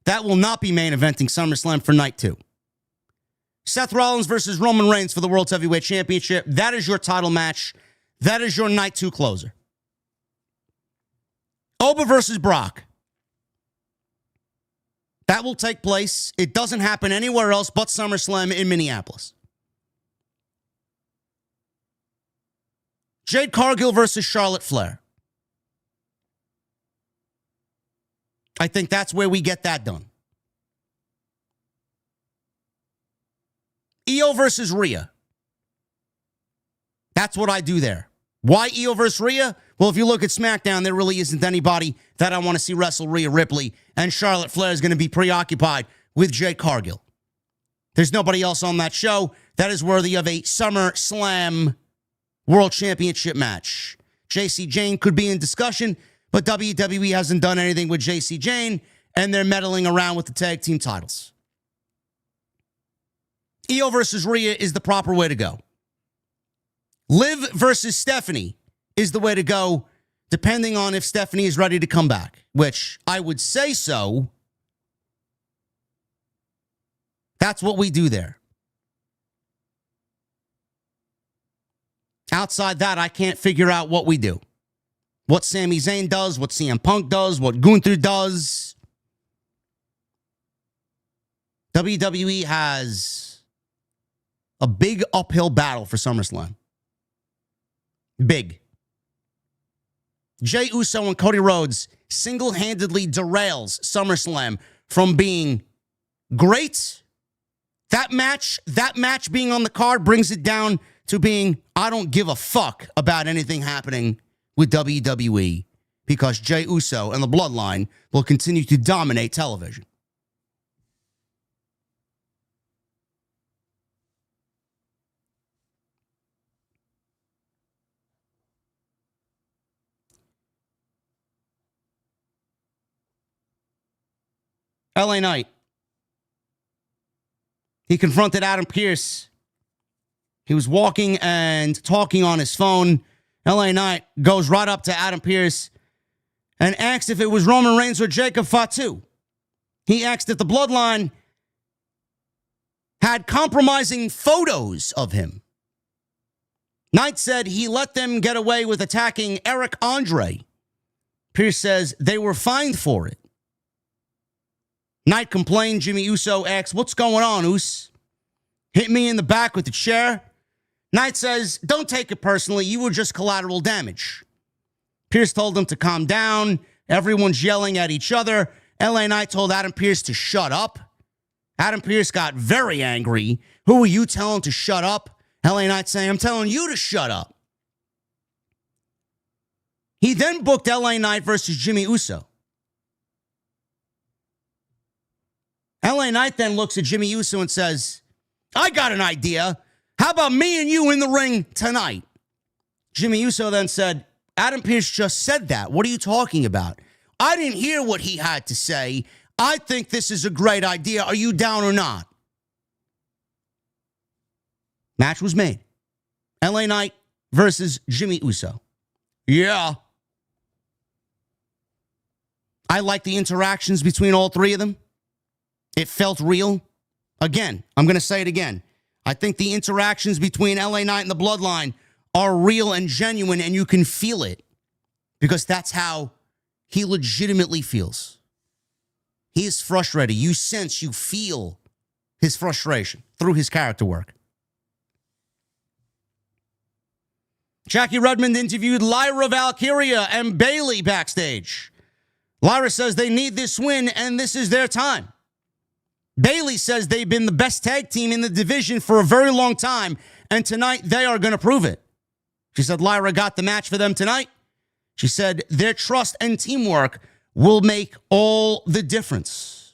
That will not be main eventing SummerSlam for night 2. Seth Rollins versus Roman Reigns for the World Heavyweight Championship. That is your title match. That is your night 2 closer. Oba versus Brock. That will take place. It doesn't happen anywhere else but SummerSlam in Minneapolis. Jade Cargill versus Charlotte Flair. I think that's where we get that done. IYO versus Rhea. That's what I do there. Why IYO versus Rhea? Well, if you look at SmackDown, there really isn't anybody that I want to see wrestle Rhea Ripley, and Charlotte Flair is going to be preoccupied with Jade Cargill. There's nobody else on that show that is worthy of a SummerSlam World Championship match. JC Jane could be in discussion, but WWE hasn't done anything with JC Jane, and they're meddling around with the tag team titles. IYO versus Rhea is the proper way to go. Liv versus Stephanie is the way to go, depending on if Stephanie is ready to come back, which I would say so. That's what we do there. Outside that, I can't figure out what we do. What Sami Zayn does, what CM Punk does, what Gunther does. WWE has a big uphill battle for SummerSlam. Big. Jey Uso and Cody Rhodes single-handedly derails SummerSlam from being great. That match being on the card brings it down to being, I don't give a fuck about anything happening with WWE because Jey Uso and the Bloodline will continue to dominate television. LA Knight. He confronted Adam Pearce. He was walking and talking on his phone. LA Knight goes right up to Adam Pearce and asked if it was Roman Reigns or Jacob Fatu. He asked if the Bloodline had compromising photos of him. Knight said he let them get away with attacking Eric Andre. Pearce says they were fined for it. Knight complained. Jimmy Uso asks, what's going on, Us? hit me in the back with the chair. Knight says, don't take it personally. You were just collateral damage. Pierce told him to calm down. Everyone's yelling at each other. LA Knight told Adam Pearce to shut up. Adam Pearce got very angry. Who are you telling to shut up? LA Knight saying, I'm telling you to shut up. He then booked LA Knight versus Jimmy Uso. LA Knight then looks at Jimmy Uso and says, I got an idea. How about me and you in the ring tonight? Jimmy Uso then said, Adam Pearce just said that. What are you talking about? I didn't hear what he had to say. I think this is a great idea. Are you down or not? Match was made. LA Knight versus Jimmy Uso. Yeah. I like the interactions between all three of them. It felt real. Again, I'm going to say it again. I think the interactions between LA Knight and the Bloodline are real and genuine, and you can feel it because that's how he legitimately feels. He is frustrated. You sense, you feel his frustration through his character work. Jackie Redmond interviewed Lyra Valkyria and Bayley backstage. Lyra says they need this win, and this is their time. Bayley says they've been the best tag team in the division for a very long time, and tonight they are going to prove it. She said Lyra got the match for them tonight. She said their trust and teamwork will make all the difference.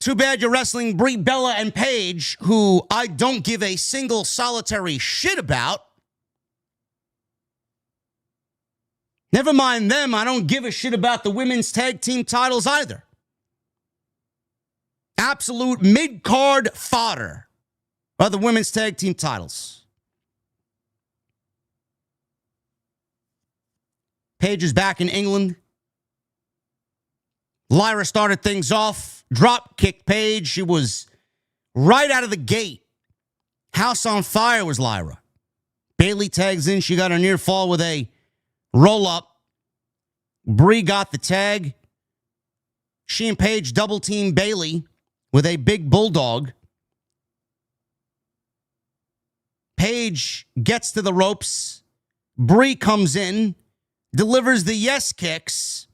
Too bad you're wrestling Brie Bella and Paige, who I don't give a single solitary shit about. Never mind them, I don't give a shit about the women's tag team titles either. Absolute mid-card fodder are the women's tag team titles. Paige is back in England. Lyra started things off, drop-kicked Paige. She was right out of the gate. House on fire was Lyra. Bayley tags in. She got a near fall with a roll-up. Brie got the tag. She and Paige double-team Bayley with a big bulldog. Paige gets to the ropes. Brie comes in, delivers the yes kicks.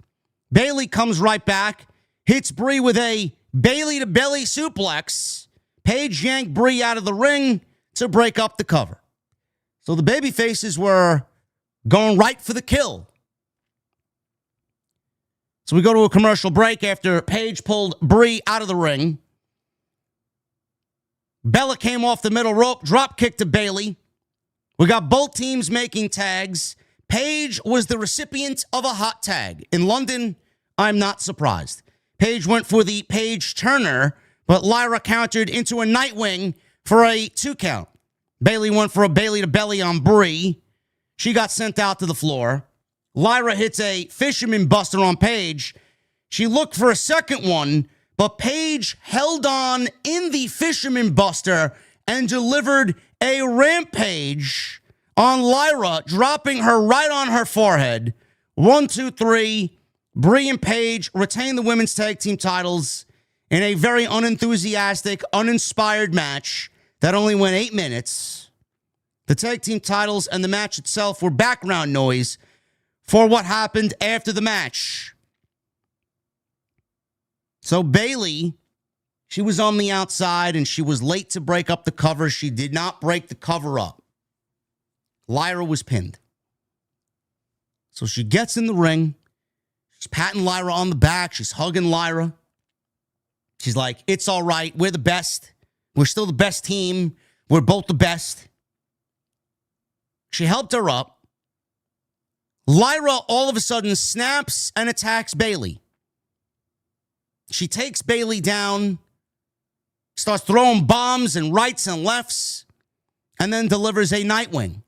Bayley comes right back, hits Brie with a Bayley-to-belly suplex. Paige yanked Brie out of the ring to break up the cover. So the babyfaces were going right for the kill. So we go to a commercial break after Paige pulled Brie out of the ring. Bella came off the middle rope, drop kick to Bayley. We got both teams making tags. Paige was the recipient of a hot tag. In London, I'm not surprised. Paige went for the Paige Turner, but Lyra countered into a Nightwing for a 2 count. Bayley went for a Bayley to belly on Brie. She got sent out to the floor. Lyra hits a Fisherman Buster on Paige. She looked for a second one, but Paige held on in the Fisherman Buster and delivered a Rampage on Lyra, dropping her right on her forehead. 1, 2, 3. Brie and Paige retain the women's tag team titles in a very unenthusiastic, uninspired match that only went 8 minutes. The tag team titles and the match itself were background noise for what happened after the match. So Bayley, she was on the outside and she was late to break up the cover. She did not break the cover up. Lyra was pinned. So she gets in the ring. She's patting Lyra on the back. She's hugging Lyra. She's like, it's all right. We're the best. We're still the best team. We're both the best. She helped her up. Lyra all of a sudden snaps and attacks Bayley. She takes Bayley down, starts throwing bombs and rights and lefts, and then delivers a Nightwing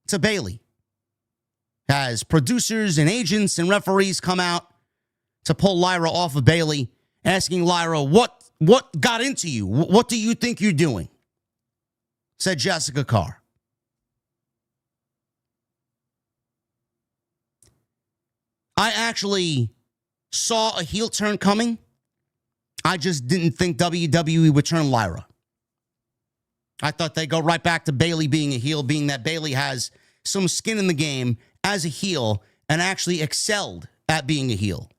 to Bayley. As producers and agents and referees come out to pull Lyra off of Bayley, asking Lyra, what got into you? What do you think you're doing? Said Jessica Carr. I actually saw a heel turn coming. I just didn't think WWE would turn Lyra. I thought they'd go right back to Bayley being a heel, being that Bayley has some skin in the game as a heel and actually excelled at being a heel.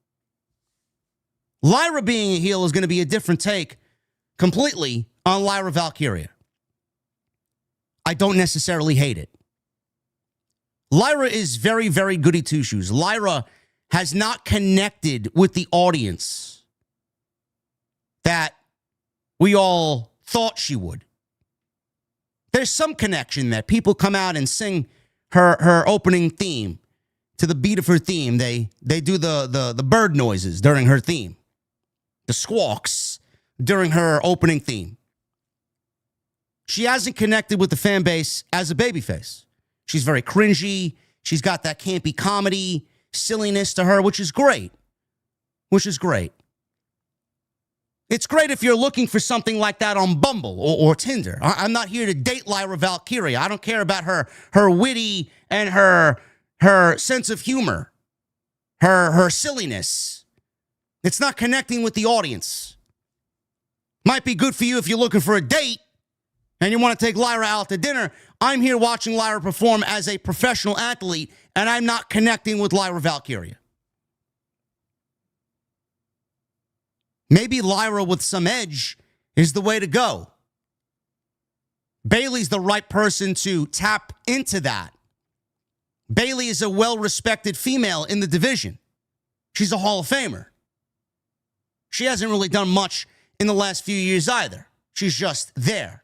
Lyra being a heel is going to be a different take completely on Lyra Valkyria. I don't necessarily hate it. Lyra is very, very goody two-shoes. Lyra has not connected with the audience that we all thought she would. There's some connection that people come out and sing her opening theme to the beat of her theme. They do the bird noises during her theme, the squawks during her opening theme. She hasn't connected with the fan base as a babyface. She's very cringy. She's got that campy comedy silliness to her, which is great. It's great if you're looking for something like that on Bumble or Tinder. I'm not here to date Lyra Valkyria. I don't care about her witty and her sense of humor, her silliness. It's not connecting with the audience. Might be good for you if you're looking for a date and you want to take Lyra out to dinner. I'm here watching Lyra perform as a professional athlete, and I'm not connecting with Lyra Valkyria. Maybe Lyra with some edge is the way to go. Bayley's the right person to tap into that. Bayley is a well-respected female in the division. She's a Hall of Famer. She hasn't really done much in the last few years either. She's just there.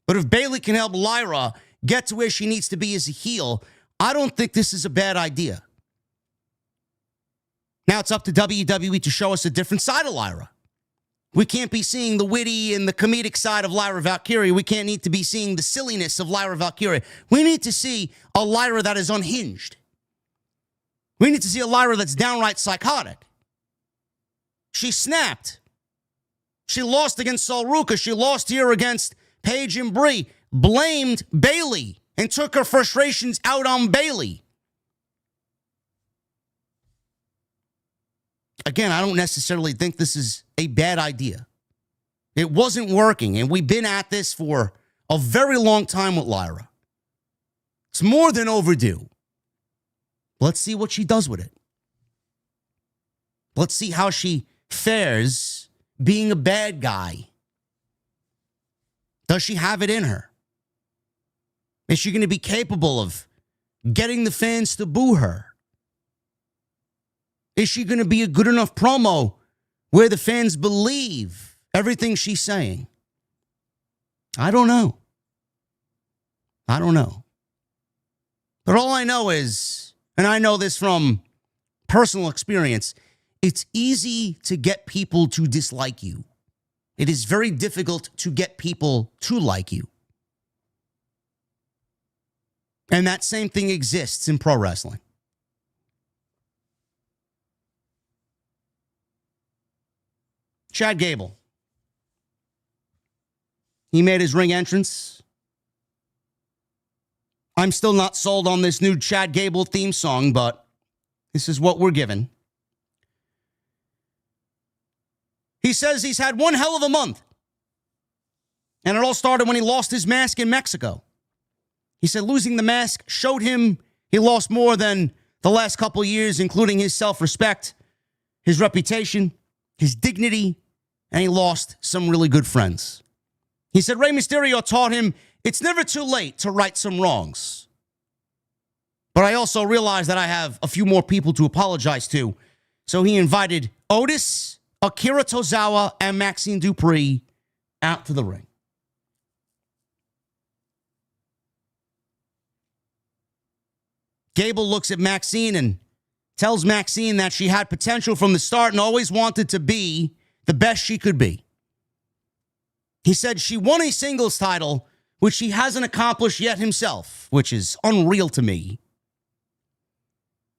But if Bayley can help Lyra get to where she needs to be as a heel, I don't think this is a bad idea. Now it's up to WWE to show us a different side of Lyra. We can't be seeing the witty and the comedic side of Lyra Valkyria. We can't need to be seeing the silliness of Lyra Valkyria. We need to see a Lyra that is unhinged. We need to see a Lyra that's downright psychotic. She snapped. She lost against Ruca. She lost here against Paige and Brie. Blamed Bayley and took her frustrations out on Bayley. Again, I don't necessarily think this is a bad idea. It wasn't working, and we've been at this for a very long time with Lyra. It's more than overdue. Let's see what she does with it. Let's see how she fares being a bad guy. Does she have it in her? Is she going to be capable of getting the fans to boo her? Is she going to be a good enough promo where the fans believe everything she's saying? I don't know. But all I know is, and I know this from personal experience, it's easy to get people to dislike you. It is very difficult to get people to like you. And that same thing exists in pro wrestling. Chad Gable. He made his ring entrance. I'm still not sold on this new Chad Gable theme song, but this is what we're given. He says he's had one hell of a month. And it all started when he lost his mask in Mexico. He said losing the mask showed him he lost more than the last couple of years, including his self-respect, his reputation, his dignity, and he lost some really good friends. He said Rey Mysterio taught him it's never too late to right some wrongs. But I also realized that I have a few more people to apologize to. So he invited Otis, Akira Tozawa, and Maxine Dupree out to the ring. Gable looks at Maxine and tells Maxine that she had potential from the start and always wanted to be the best she could be. He said she won a singles title, which she hasn't accomplished yet himself, which is unreal to me.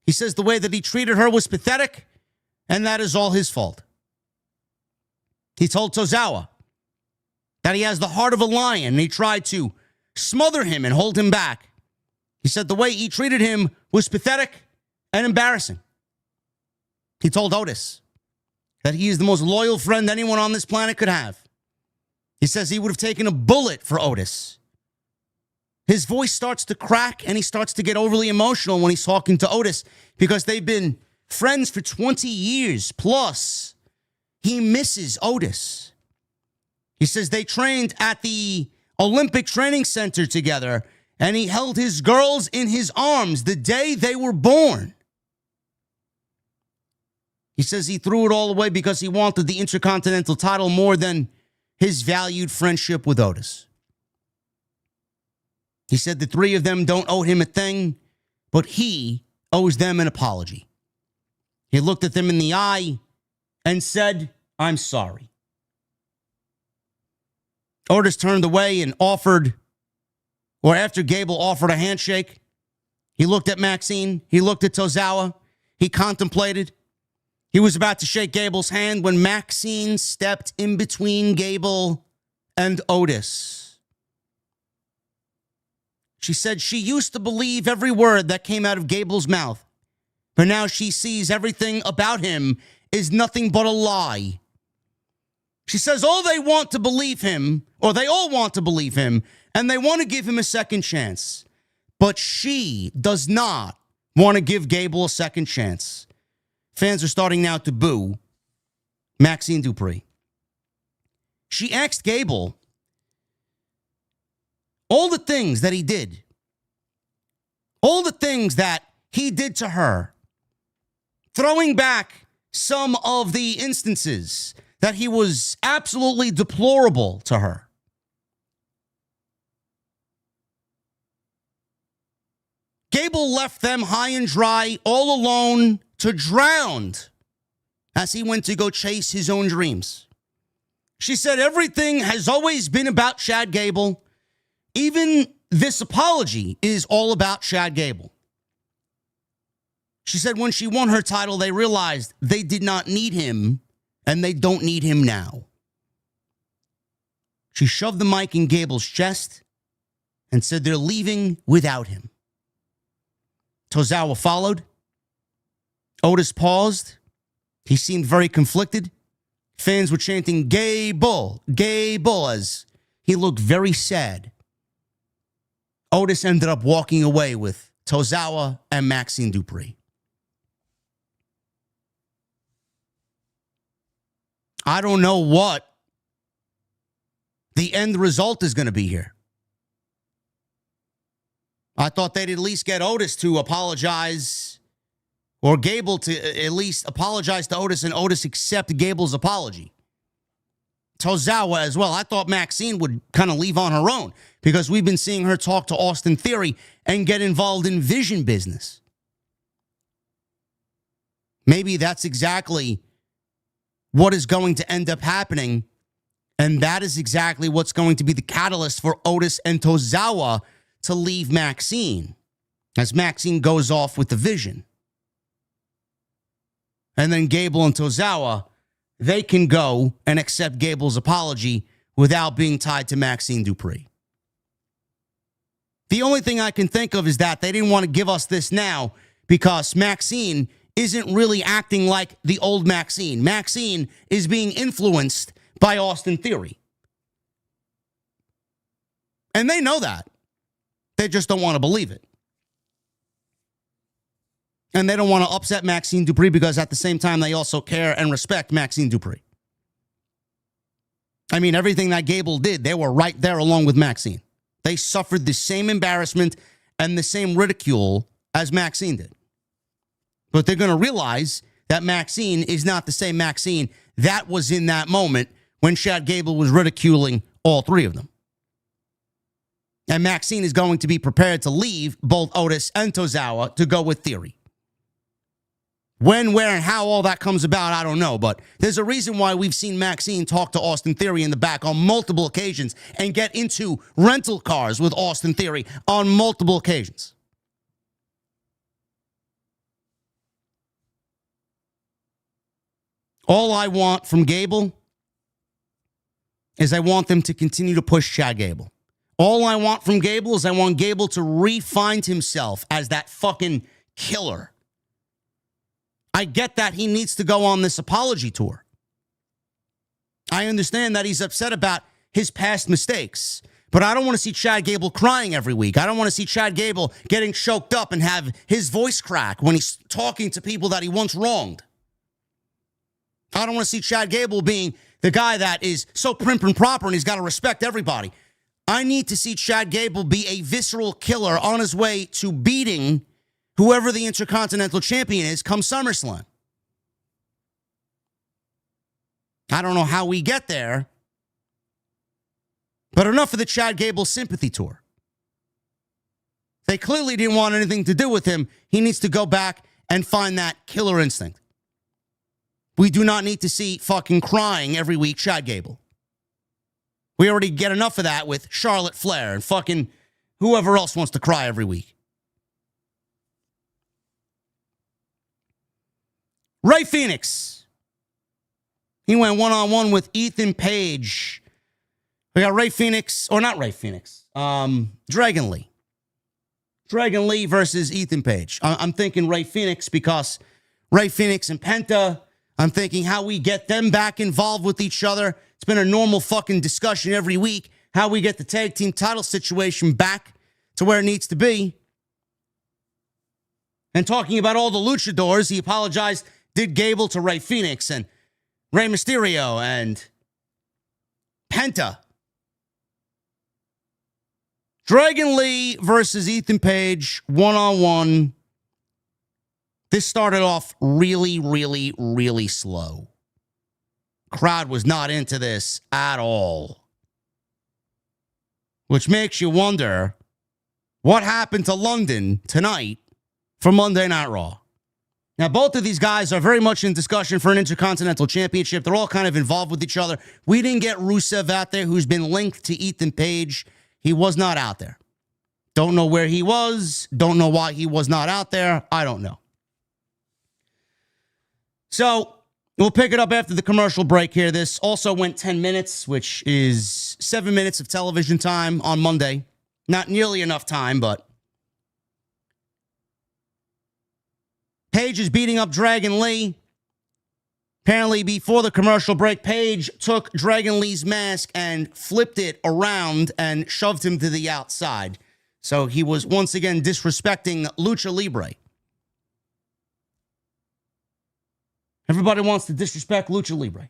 He says the way that he treated her was pathetic, and that is all his fault. He told Tozawa that he has the heart of a lion, and he tried to smother him and hold him back. He said the way he treated him was pathetic and embarrassing. He told Otis that he is the most loyal friend anyone on this planet could have. He says he would have taken a bullet for Otis. His voice starts to crack and he starts to get overly emotional when he's talking to Otis because they've been friends for 20 years plus. He misses Otis. He says they trained at the Olympic Training Center together and he held his girls in his arms the day they were born. He says he threw it all away because he wanted the Intercontinental title more than his valued friendship with Otis. He said the three of them don't owe him a thing, but he owes them an apology. He looked at them in the eye and said, "I'm sorry." Otis turned away and offered, or after Gable offered a handshake, he looked at Maxine, he looked at Tozawa, he contemplated. He was about to shake Gable's hand when Maxine stepped in between Gable and Otis. She said she used to believe every word that came out of Gable's mouth, but now she sees everything about him is nothing but a lie. She says all they want to believe him, or they all want to believe him, and they want to give him a second chance. But she does not want to give Gable a second chance. Fans are starting now to boo Maxine Dupri. She asked Gable all the things that he did, all the things that he did to her, throwing back some of the instances that he was absolutely deplorable to her. Gable left them high and dry, all alone, to drown as he went to go chase his own dreams. She said everything has always been about Chad Gable. Even this apology is all about Chad Gable. She said when she won her title, they realized they did not need him, and they don't need him now. She shoved the mic in Gable's chest and said they're leaving without him. Tozawa followed. Otis paused. He seemed very conflicted. Fans were chanting, "Gable, Gable," as he looked very sad. Otis ended up walking away with Tozawa and Maxine Dupri. I don't know what the end result is going to be here. I thought they'd at least get Otis to apologize, or Gable to at least apologize to Otis, and Otis accept Gable's apology. Tozawa as well. I thought Maxine would kind of leave on her own because we've been seeing her talk to Austin Theory and get involved in vision business. Maybe that's exactly what is going to end up happening, and that is exactly what's going to be the catalyst for Otis and Tozawa to leave Maxine as Maxine goes off with the vision. And then Gable and Tozawa, they can go and accept Gable's apology without being tied to Maxine Dupri. The only thing I can think of is that they didn't want to give us this now because Maxine isn't really acting like the old Maxine. Maxine is being influenced by Austin Theory. And they know that. They just don't want to believe it. And they don't want to upset Maxine Dupri because at the same time, they also care and respect Maxine Dupri. I mean, everything that Gable did, they were right there along with Maxine. They suffered the same embarrassment and the same ridicule as Maxine did. But they're going to realize that Maxine is not the same Maxine that was in that moment when Chad Gable was ridiculing all three of them. And Maxine is going to be prepared to leave both Otis and Tozawa to go with Theory. When, where, and how all that comes about, I don't know. But there's a reason why we've seen Maxine talk to Austin Theory in the back on multiple occasions and get into rental cars with Austin Theory on multiple occasions. All I want from Gable is I want them to continue to push Chad Gable. All I want from Gable is I want Gable to re-find himself as that fucking killer. I get that he needs to go on this apology tour. I understand that he's upset about his past mistakes, but I don't want to see Chad Gable crying every week. I don't want to see Chad Gable getting choked up and have his voice crack when he's talking to people that he once wronged. I don't want to see Chad Gable being the guy that is so prim and proper and he's got to respect everybody. I need to see Chad Gable be a visceral killer on his way to beating whoever the Intercontinental Champion is come SummerSlam. I don't know how we get there, but enough of the Chad Gable sympathy tour. They clearly didn't want anything to do with him. He needs to go back and find that killer instinct. We do not need to see fucking crying every week Chad Gable. We already get enough of that with Charlotte Flair and fucking whoever else wants to cry every week. Rey Fenix. He went one-on-one with Ethan Page. We got Rey Fenix, or not Rey Fenix, Dragon Lee. Dragon Lee versus Ethan Page. I'm thinking Rey Fenix because Rey Fenix and Penta. I'm thinking how we get them back involved with each other. It's been a normal fucking discussion every week. How we get the tag team title situation back to where it needs to be. And talking about all the luchadors, he apologized, did Gable to Rey Fenix and Rey Mysterio and Penta. Dragon Lee versus Ethan Page, one-on-one. This started off really, really, really slow. Crowd was not into this at all. Which makes you wonder what happened to London tonight for Monday Night Raw. Now, both of these guys are very much in discussion for an Intercontinental Championship. They're all kind of involved with each other. We didn't get Rusev out there, who's been linked to Ethan Page. He was not out there. Don't know where he was. Don't know why he was not out there. I don't know. So, we'll pick it up after the commercial break here. This also went 10 minutes, which is 7 minutes of television time on Monday. Not nearly enough time, but Paige is beating up Dragon Lee. Apparently, before the commercial break, Paige took Dragon Lee's mask and flipped it around and shoved him to the outside. So he was once again disrespecting Lucha Libre. Everybody wants to disrespect Lucha Libre.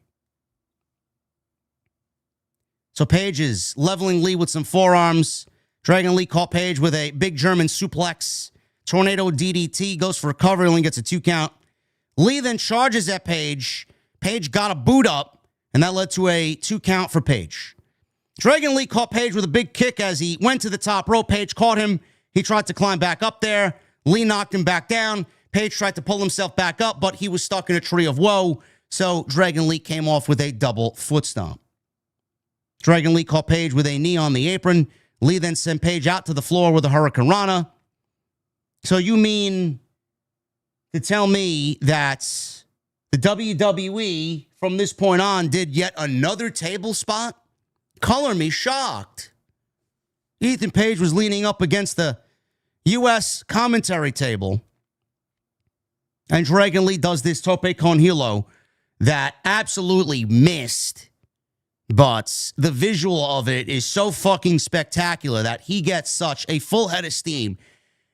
So Paige is leveling Lee with some forearms. Dragon Lee caught Paige with a big German suplex. Tornado DDT, goes for a cover, only gets a 2 count. Lee then charges at Paige. Paige got a boot up, and that led to a 2 count for Paige. Dragon Lee caught Paige with a big kick as he went to the top rope. Paige caught him. He tried to climb back up there. Lee knocked him back down. Paige tried to pull himself back up, but he was stuck in a tree of woe. So Dragon Lee came off with a double foot stomp. Dragon Lee caught Paige with a knee on the apron. Lee then sent Paige out to the floor with a Hurricane Rana. So you mean to tell me that the WWE from this point on did yet another table spot? Color me shocked. Ethan Page was leaning up against the U.S. commentary table. And Dragon Lee does this tope con hilo that absolutely missed. But the visual of it is so fucking spectacular that he gets such a full head of steam.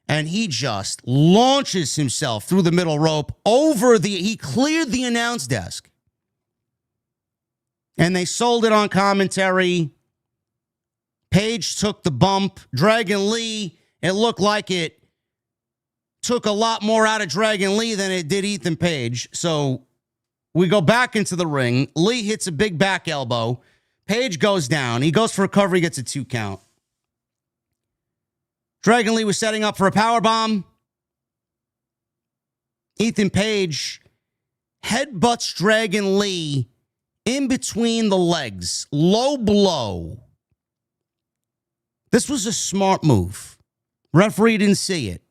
And he just launches himself through the middle rope he cleared the announce desk. And they sold it on commentary. Paige took the bump. Dragon Lee, it looked like it took a lot more out of Dragon Lee than it did Ethan Page. So we go back into the ring. Lee hits a big back elbow. Paige goes down. He goes for a cover. He gets a 2 count. Dragon Lee was setting up for a powerbomb. Ethan Page headbutts Dragon Lee in between the legs. Low blow. This was a smart move. Referee didn't see it.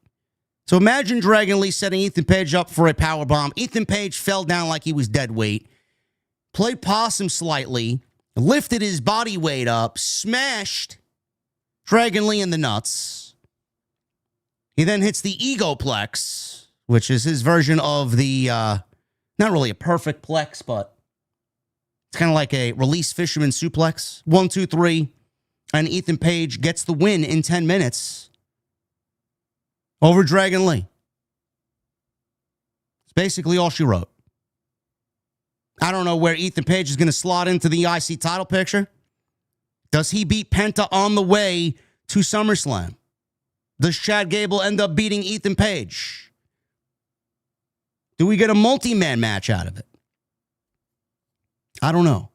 So imagine Dragon Lee setting Ethan Page up for a powerbomb. Ethan Page fell down like he was dead weight. Played possum slightly. Lifted his body weight up. Smashed Dragon Lee in the nuts. He then hits the Egoplex, which is his version of the, not really a perfect plex, but It's kind of like a release fisherman suplex. 1, 2, 3. And Ethan Page gets the win in 10 minutes over Dragon Lee. It's basically all she wrote. I don't know where Ethan Page is going to slot into the IC title picture. Does he beat Penta on the way to SummerSlam? Does Chad Gable end up beating Ethan Page? Do we get a multi-man match out of it? I don't know.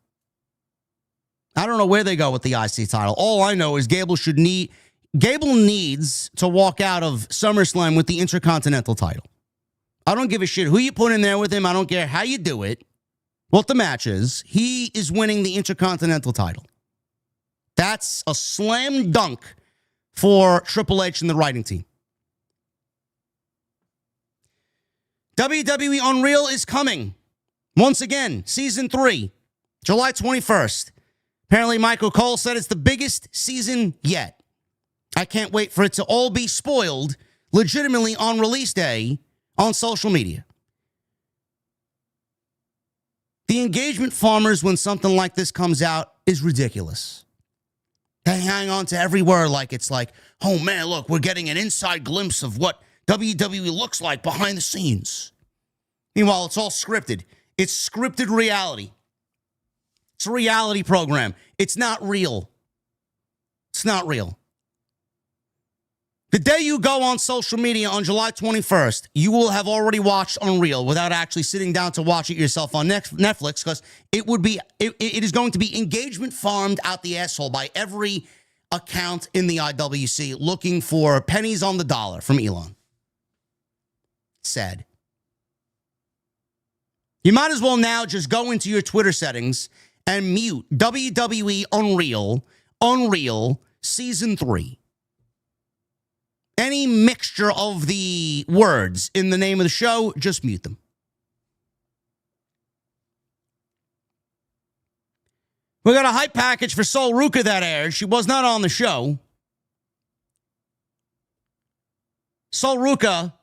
I don't know where they go with the IC title. All I know is Gable needs to walk out of SummerSlam with the Intercontinental title. I don't give a shit who you put in there with him. I don't care how you do it, what the match is. He is winning the Intercontinental title. That's a slam dunk for Triple H and the writing team. WWE Unreal is coming. Once again, Season 3, July 21st. Apparently, Michael Cole said it's the biggest season yet. I can't wait for it to all be spoiled legitimately on release day on social media. The engagement farmers when something like this comes out is ridiculous. They hang on to every word like it's like, oh man, look, we're getting an inside glimpse of what WWE looks like behind the scenes. Meanwhile, it's all scripted. It's scripted reality. It's a reality program. It's not real. It's not real. The day you go on social media on July 21st, you will have already watched Unreal without actually sitting down to watch it yourself on Netflix, because it is going to be engagement farmed out the asshole by every account in the IWC looking for pennies on the dollar from Elon. Sad. You might as well now just go into your Twitter settings and mute WWE Unreal Season 3. Any mixture of the words in the name of the show, just mute them. We got a hype package for Sol Ruca that aired. She was not on the show. Sol Ruca,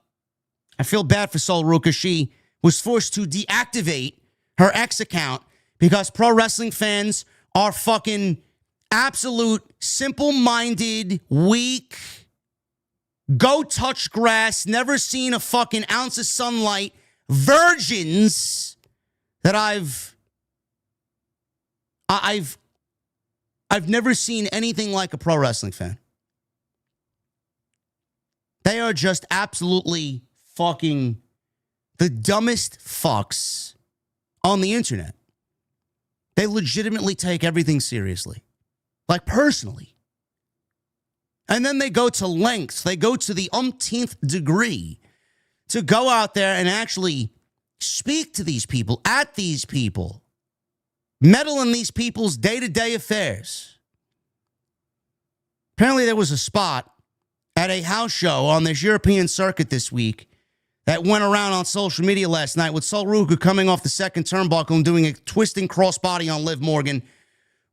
I feel bad for Sol Ruca. She was forced to deactivate her X account because pro wrestling fans are fucking absolute, simple-minded, weak, go touch grass, never seen a fucking ounce of sunlight, virgins that I've never seen anything like a pro wrestling fan. They are just absolutely fucking the dumbest fucks on the internet. They legitimately take everything seriously. Like personally. And then they go to lengths. They go to the umpteenth degree to go out there and actually speak to these people, at these people, meddle in these people's day-to-day affairs. Apparently there was a spot at a house show on this European circuit this week that went around on social media last night with Sol Ruca coming off the second turnbuckle and doing a twisting crossbody on Liv Morgan,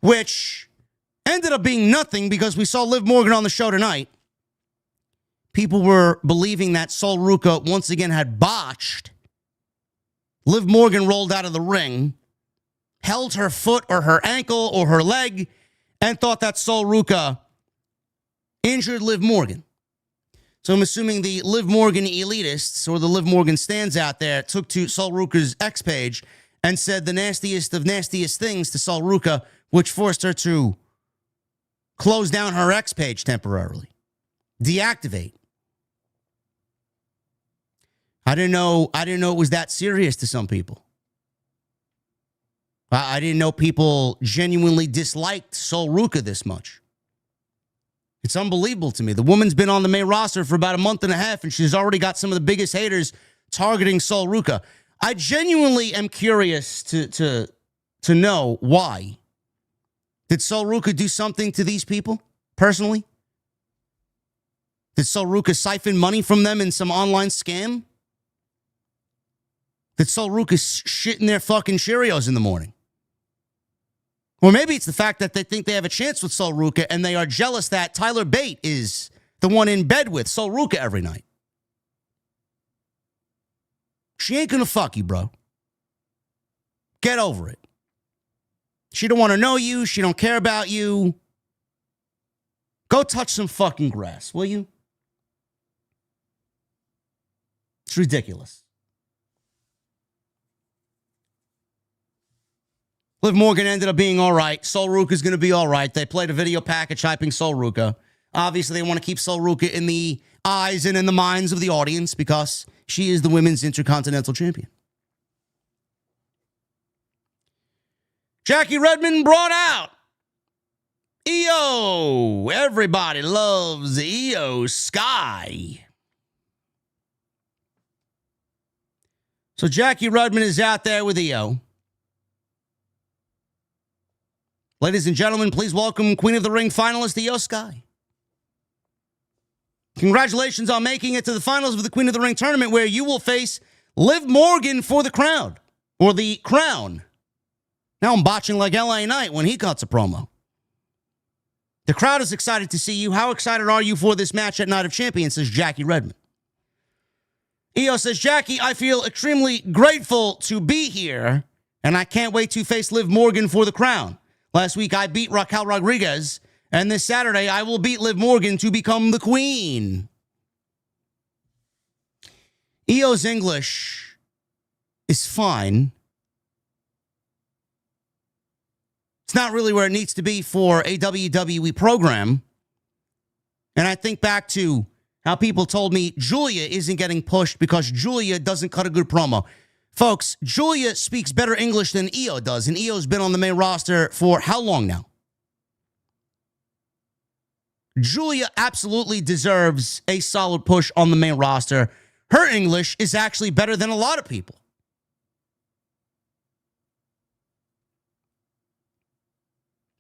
which ended up being nothing because we saw Liv Morgan on the show tonight. People were believing that Sol Ruca once again had botched. Liv Morgan rolled out of the ring, held her foot or her ankle or her leg, and thought that Sol Ruca injured Liv Morgan. So I'm assuming the Liv Morgan elitists or the Liv Morgan stands out there took to Sol Ruca's X page and said the nastiest of nastiest things to Sol Ruca, which forced her to close down her X page temporarily. Deactivate. I didn't know it was that serious to some people. I didn't know people genuinely disliked Sol Ruca this much. It's unbelievable to me. The woman's been on the main roster for about a month and a half, and she's already got some of the biggest haters targeting Sol Ruca. I genuinely am curious to know why. Did Sol Ruca do something to these people, personally? Did Sol Ruca siphon money from them in some online scam? Did Sol Ruca shit in their fucking Cheerios in the morning? Or maybe it's the fact that they think they have a chance with Sol Ruca and they are jealous that Tyler Bate is the one in bed with Sol Ruca every night. She ain't gonna fuck you, bro. Get over it. She don't want to know you. She don't care about you. Go touch some fucking grass, will you? It's ridiculous. Liv Morgan ended up being all right. Sol Ruca's going to be all right. They played a video package hyping Sol Ruca. Obviously, they want to keep Sol Ruca in the eyes and in the minds of the audience because she is the women's Intercontinental Champion. Jackie Redmond brought out IYO. Everybody loves IYO Sky. So Jackie Redmond is out there with IYO. Ladies and gentlemen, please welcome Queen of the Ring finalist IYO Sky. Congratulations on making it to the finals of the Queen of the Ring tournament where you will face Liv Morgan for the crown, or the crown. Now I'm botching like LA Knight when he cuts a promo. The crowd is excited to see you. How excited are you for this match at Night of Champions, says Jackie Redmond. IYO says, Jackie, I feel extremely grateful to be here, and I can't wait to face Liv Morgan for the crown. Last week, I beat Raquel Rodriguez, and this Saturday, I will beat Liv Morgan to become the queen. IYO's English is fine. It's not really where it needs to be for a WWE program. And I think back to how people told me Julia isn't getting pushed because Julia doesn't cut a good promo. Folks, Julia speaks better English than IYO does, and IYO's been on the main roster for how long now? Julia absolutely deserves a solid push on the main roster. Her English is actually better than a lot of people.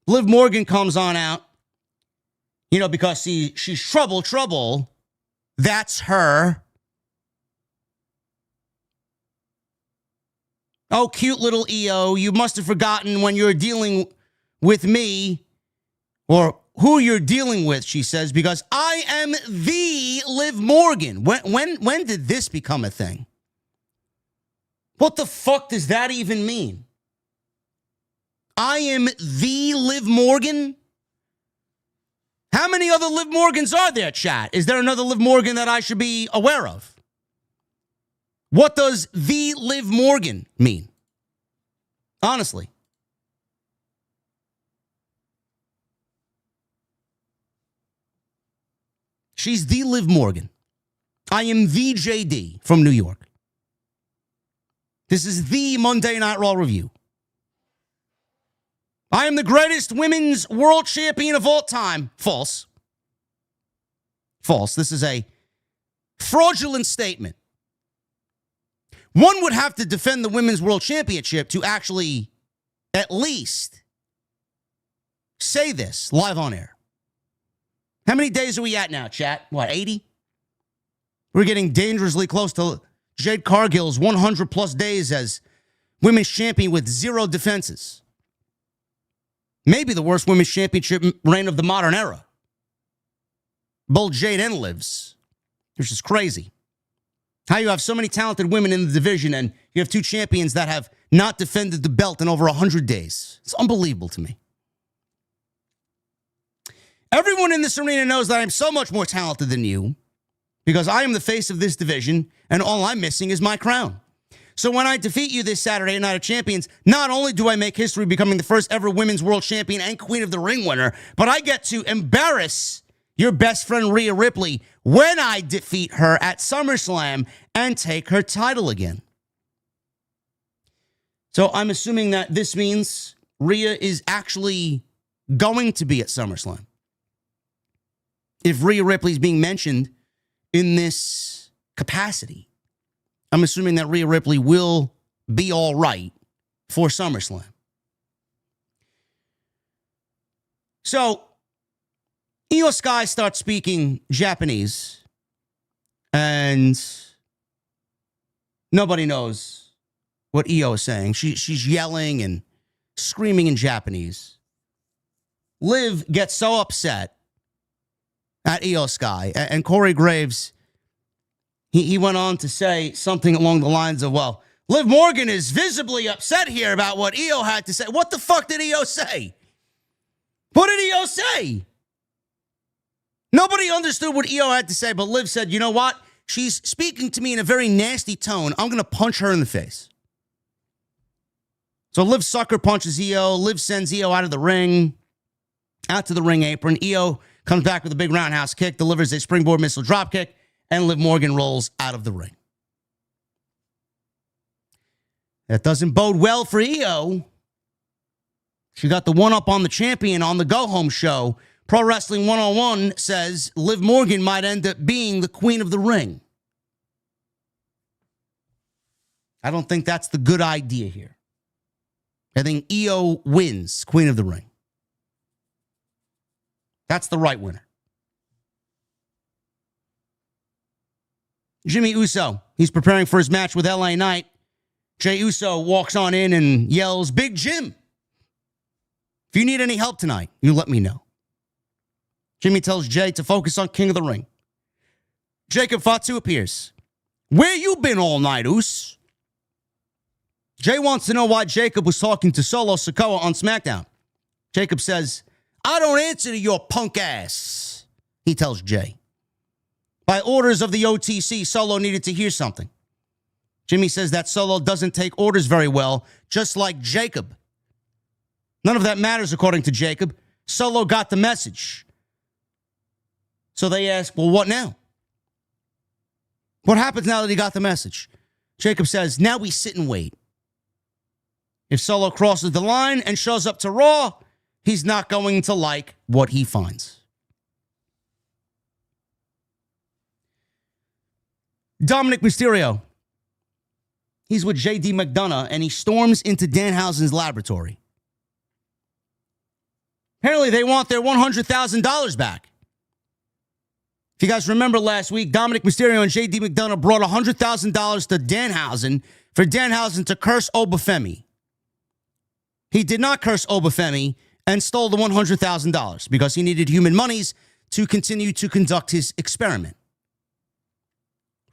Liv Morgan comes on out, because she's trouble. That's her. Oh, cute little IYO, you must have forgotten when you're dealing with me, or who you're dealing with, she says, because I am the Liv Morgan. When did this become a thing? What the fuck does that even mean? I am the Liv Morgan? How many other Liv Morgans are there, chat? Is there another Liv Morgan that I should be aware of? What does the Liv Morgan mean? Honestly. She's the Liv Morgan. I am the JD from New York. This is the Monday Night Raw Review. I am the greatest women's world champion of all time. False. False. This is a fraudulent statement. One would have to defend the women's world championship to actually at least say this live on air. How many days are we at now, chat? What, 80? We're getting dangerously close to Jade Cargill's 100 plus days as women's champion with 0 defenses. Maybe the worst women's championship reign of the modern era. Both Jade and Liv's, which is crazy. How you have so many talented women in the division and you have 2 champions that have not defended the belt in over 100 days. It's unbelievable to me. Everyone in this arena knows that I'm so much more talented than you because I am the face of this division and all I'm missing is my crown. So when I defeat you this Saturday at Night of Champions, not only do I make history becoming the first ever women's world champion and Queen of the Ring winner, but I get to embarrass your best friend Rhea Ripley when I defeat her at SummerSlam and take her title again. So I'm assuming that this means Rhea is actually going to be at SummerSlam. If Rhea Ripley's being mentioned in this capacity, I'm assuming that Rhea Ripley will be all right for SummerSlam. So, IYO Sky starts speaking Japanese, and nobody knows what IYO is saying. She's yelling and screaming in Japanese. Liv gets so upset at IYO Sky, and Corey Graves, he went on to say something along the lines of, well, Liv Morgan is visibly upset here about what IYO had to say. What the fuck did IYO say? What did IYO say? Nobody understood what IYO had to say, but Liv said, you know what? She's speaking to me in a very nasty tone. I'm going to punch her in the face. So Liv sucker punches IYO. Liv sends IYO out of the ring, out to the ring apron. IYO comes back with a big roundhouse kick, delivers a springboard missile dropkick, and Liv Morgan rolls out of the ring. That doesn't bode well for IYO. She got the one-up on the champion on the go-home show. Pro Wrestling 101 says Liv Morgan might end up being the queen of the ring. I don't think that's the good idea here. I think IYO wins queen of the ring. That's the right winner. Jimmy Uso, he's preparing for his match with LA Knight. Jey Uso walks on in and yells, "Big Jim, if you need any help tonight, you let me know." Jimmy tells Jey to focus on King of the Ring. Jacob Fatu appears. "Where you been all night, Us?" Jey wants to know why Jacob was talking to Solo Sikoa on SmackDown. Jacob says, "I don't answer to your punk ass," he tells Jey. By orders of the OTC, Solo needed to hear something. Jimmy says that Solo doesn't take orders very well, just like Jacob. None of that matters, according to Jacob. Solo got the message. So they ask, well, what now? What happens now that he got the message? Jacob says, now we sit and wait. If Solo crosses the line and shows up to Raw, he's not going to like what he finds. Dominik Mysterio. He's with J.D. McDonough, and he storms into Danhausen's laboratory. Apparently, they want their $100,000 back. If you guys remember last week, Dominik Mysterio and J.D. McDonough brought $100,000 to Danhausen for Danhausen to curse Oba Femi. He did not curse Oba Femi and stole the $100,000 because he needed human monies to continue to conduct his experiment.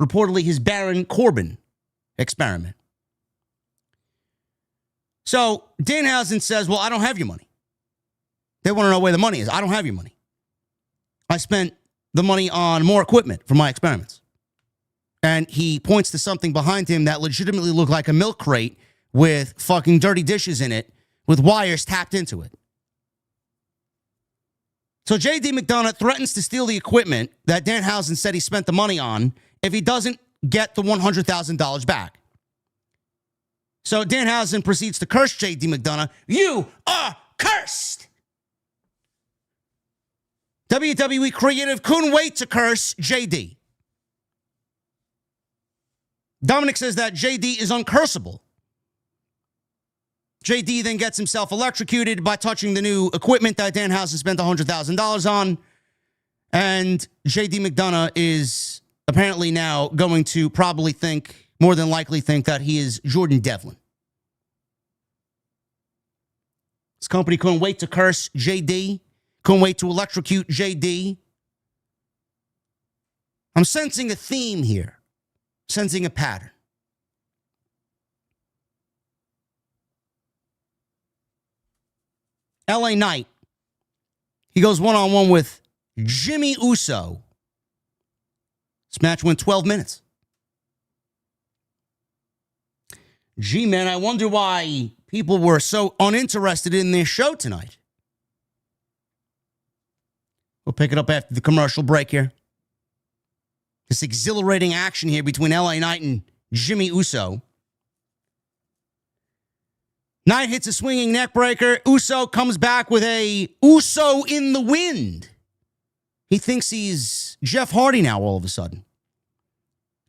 Reportedly, his Baron Corbin experiment. So Danhausen says, well, I don't have your money. They want to know where the money is. I don't have your money. I spent the money on more equipment for my experiments. And he points to something behind him that legitimately looked like a milk crate with fucking dirty dishes in it with wires tapped into it. So J.D. McDonough threatens to steal the equipment that Danhausen said he spent the money on if he doesn't get the $100,000 back. So Danhausen proceeds to curse J.D. McDonough. You are cursed! WWE Creative couldn't wait to curse J.D. Dominik says that J.D. is uncursable. J.D. then gets himself electrocuted by touching the new equipment that Danhausen spent $100,000 on. And J.D. McDonough is apparently now going to probably think, more than likely think, that he is Jordan Devlin. This company couldn't wait to curse J.D., couldn't wait to electrocute J.D. I'm sensing a theme here, sensing a pattern. LA Knight, he goes one-on-one with Jimmy Uso. This match went 12 minutes. Gee, man, I wonder why people were so uninterested in this show tonight. We'll pick it up after the commercial break here. This exhilarating action here between LA Knight and Jimmy Uso. Knight hits a swinging neck breaker. Uso comes back with a Uso in the wind. He thinks he's Jeff Hardy now all of a sudden.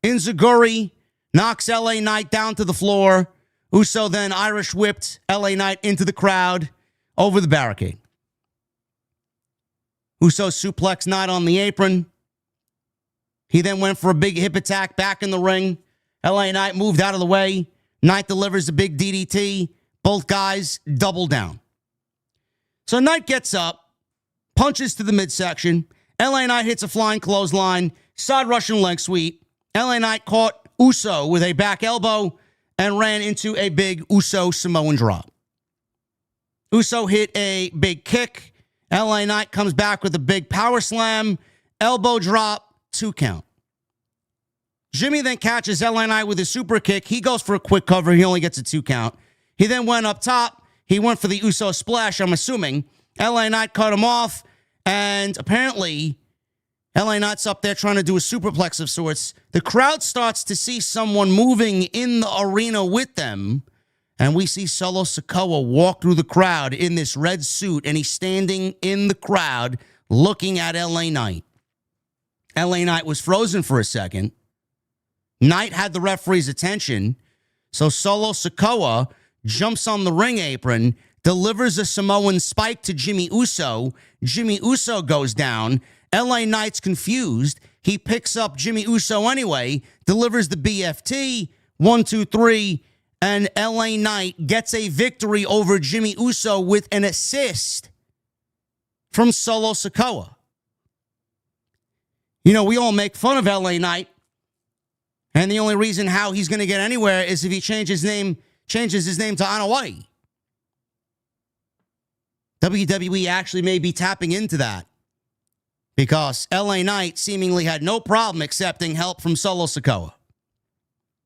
Enziguri knocks LA Knight down to the floor. Uso then Irish whipped LA Knight into the crowd over the barricade. Uso suplexed Knight on the apron. He then went for a big hip attack back in the ring. LA Knight moved out of the way. Knight delivers a big DDT. Both guys double down. So Knight gets up, punches to the midsection. LA Knight hits a flying clothesline, side Russian leg sweep. LA Knight caught Uso with a back elbow, and ran into a big Uso Samoan drop. Uso hit a big kick. LA Knight comes back with a big power slam, elbow drop, 2 count. Jimmy then catches LA Knight with a super kick. He goes for a quick cover. He only gets a 2 count. He then went up top. He went for the Uso splash, I'm assuming. LA Knight cut him off. And apparently, LA Knight's up there trying to do a superplex of sorts. The crowd starts to see someone moving in the arena with them. And we see Solo Sikoa walk through the crowd in this red suit. And he's standing in the crowd looking at LA Knight. LA Knight was frozen for a second. Knight had the referee's attention. So Solo Sikoa jumps on the ring apron, delivers a Samoan spike to Jimmy Uso. Jimmy Uso goes down. LA Knight's confused. He picks up Jimmy Uso anyway, delivers the BFT, 1, 2, 3, and LA Knight gets a victory over Jimmy Uso with an assist from Solo Sikoa. You know, we all make fun of LA Knight, and the only reason how he's going to get anywhere is if he changes his name to Anoa'i. WWE actually may be tapping into that because LA Knight seemingly had no problem accepting help from Solo Sikoa.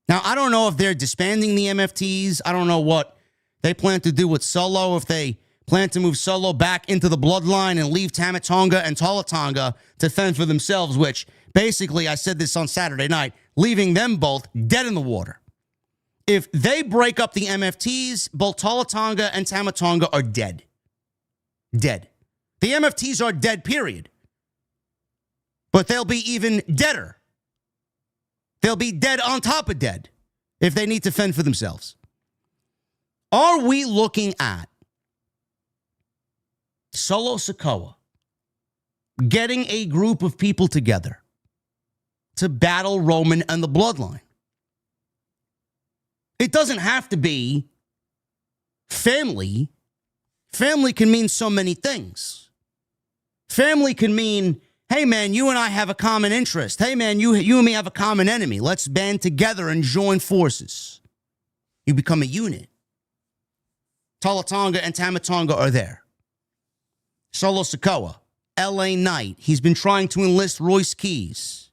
Now, I don't know if they're disbanding the MFTs. I don't know what they plan to do with Solo, if they plan to move Solo back into the bloodline and leave Tama Tonga and Tala Tonga to fend for themselves, which basically, I said this on Saturday night, leaving them both dead in the water. If they break up the MFTs, both Tala Tonga and Tama Tonga are dead. Dead. The MFTs are dead, period. But they'll be even deader. They'll be dead on top of dead if they need to fend for themselves. Are we looking at Solo Sikoa getting a group of people together to battle Roman and the Bloodline? It doesn't have to be family. Family can mean so many things. Family can mean, hey, man, you and I have a common interest. Hey, man, you and me have a common enemy. Let's band together and join forces. You become a unit. Tala Tonga and Tama Tonga are there. Solo Sikoa, LA Knight. He's been trying to enlist Royce Keys.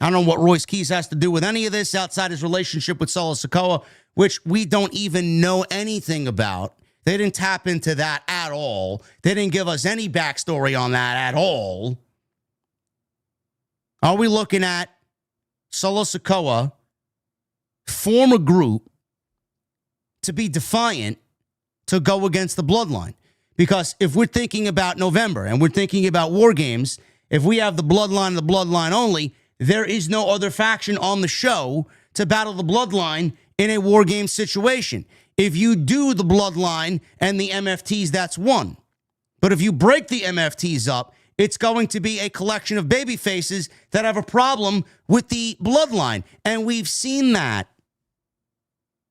I don't know what Royce Keys has to do with any of this outside his relationship with Solo Sikoa, which we don't even know anything about. They didn't tap into that at all. They didn't give us any backstory on that at all. Are we looking at Solo Sikoa form a group to be defiant to go against the Bloodline? Because if we're thinking about November and we're thinking about War Games, if we have the Bloodline and the Bloodline only, there is no other faction on the show to battle the Bloodline in a War Game situation. If you do the Bloodline and the MFTs, that's one. But if you break the MFTs up, it's going to be a collection of baby faces that have a problem with the Bloodline. And we've seen that.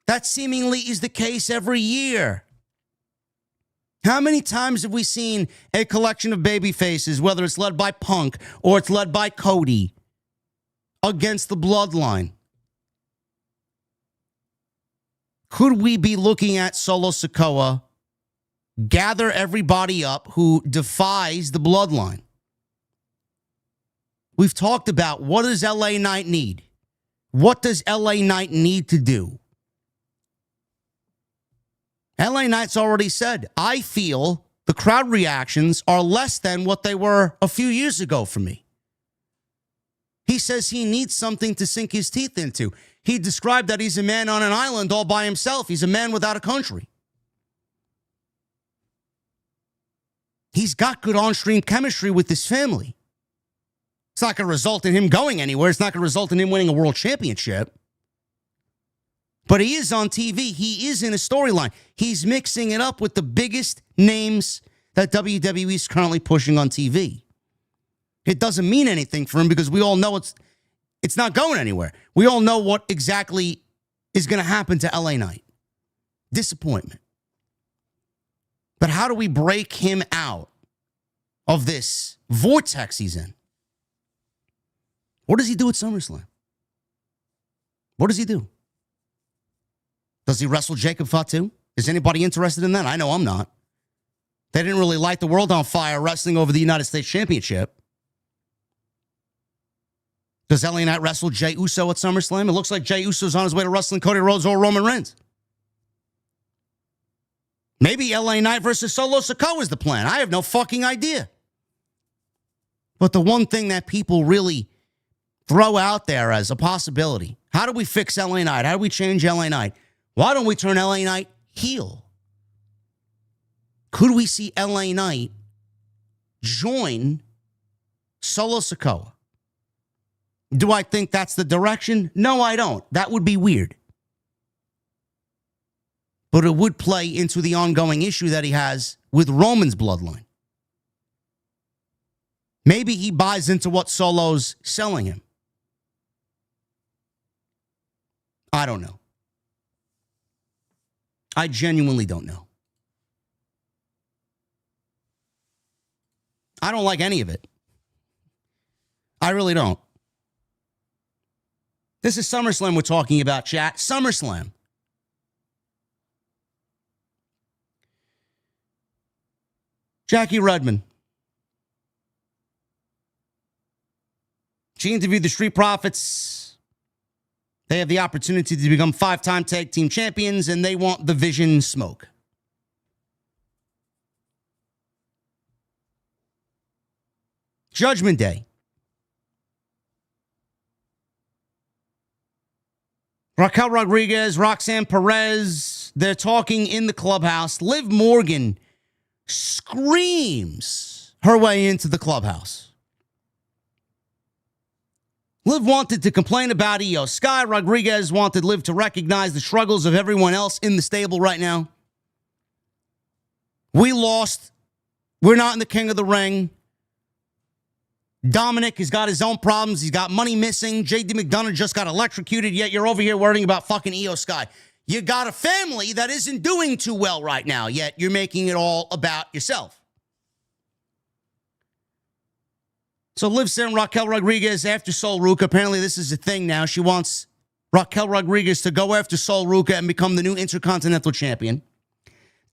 That seemingly is the case every year. How many times have we seen a collection of baby faces, whether it's led by Punk or it's led by Cody, against the Bloodline? Could we be looking at Solo Sikoa gather everybody up who defies the Bloodline? We've talked about, what does LA Knight need? What does LA Knight need to do? LA Knight's already said, I feel the crowd reactions are less than what they were a few years ago for me. He says he needs something to sink his teeth into. He described that he's a man on an island all by himself. He's a man without a country. He's got good on-screen chemistry with his family. It's not going to result in him going anywhere. It's not going to result in him winning a world championship. But he is on TV. He is in a storyline. He's mixing it up with the biggest names that WWE is currently pushing on TV. It doesn't mean anything for him because we all know it's not going anywhere. We all know what exactly is going to happen to LA Knight. Disappointment. But how do we break him out of this vortex he's in? What does he do at SummerSlam? What does he do? Does he wrestle Jacob Fatu? Is anybody interested in that? I know I'm not. They didn't really light the world on fire wrestling over the United States Championship. Does LA Knight wrestle Jey Uso at SummerSlam? It looks like Jey Uso's on his way to wrestling Cody Rhodes or Roman Reigns. Maybe LA Knight versus Solo Sikoa is the plan. I have no fucking idea. But the one thing that people really throw out there as a possibility, how do we fix LA Knight? How do we change LA Knight? Why don't we turn LA Knight heel? Could we see LA Knight join Solo Sikoa? Do I think that's the direction? No, I don't. That would be weird. But it would play into the ongoing issue that he has with Roman's bloodline. Maybe he buys into what Solo's selling him. I don't know. I genuinely don't know. I don't like any of it. I really don't. This is SummerSlam we're talking about, chat. SummerSlam. Jackie Redmond. She interviewed the Street Profits. They have the opportunity to become 5-time tag team champions, and they want the Vision smoke. Judgment Day. Raquel Rodriguez, Roxanne Perez, they're talking in the clubhouse. Liv Morgan screams her way into the clubhouse. Liv wanted to complain about IYO Sky. Rodriguez wanted Liv to recognize the struggles of everyone else in the stable right now. We lost. We're not in the King of the Ring. Dominik has got his own problems. He's got money missing. J.D. McDonough just got electrocuted, yet you're over here worrying about fucking IYO Sky. You got a family that isn't doing too well right now, yet you're making it all about yourself. So Liv sent Raquel Rodriguez after Sol Ruca. Apparently this is a thing now. She wants Raquel Rodriguez to go after Sol Ruca and become the new Intercontinental Champion.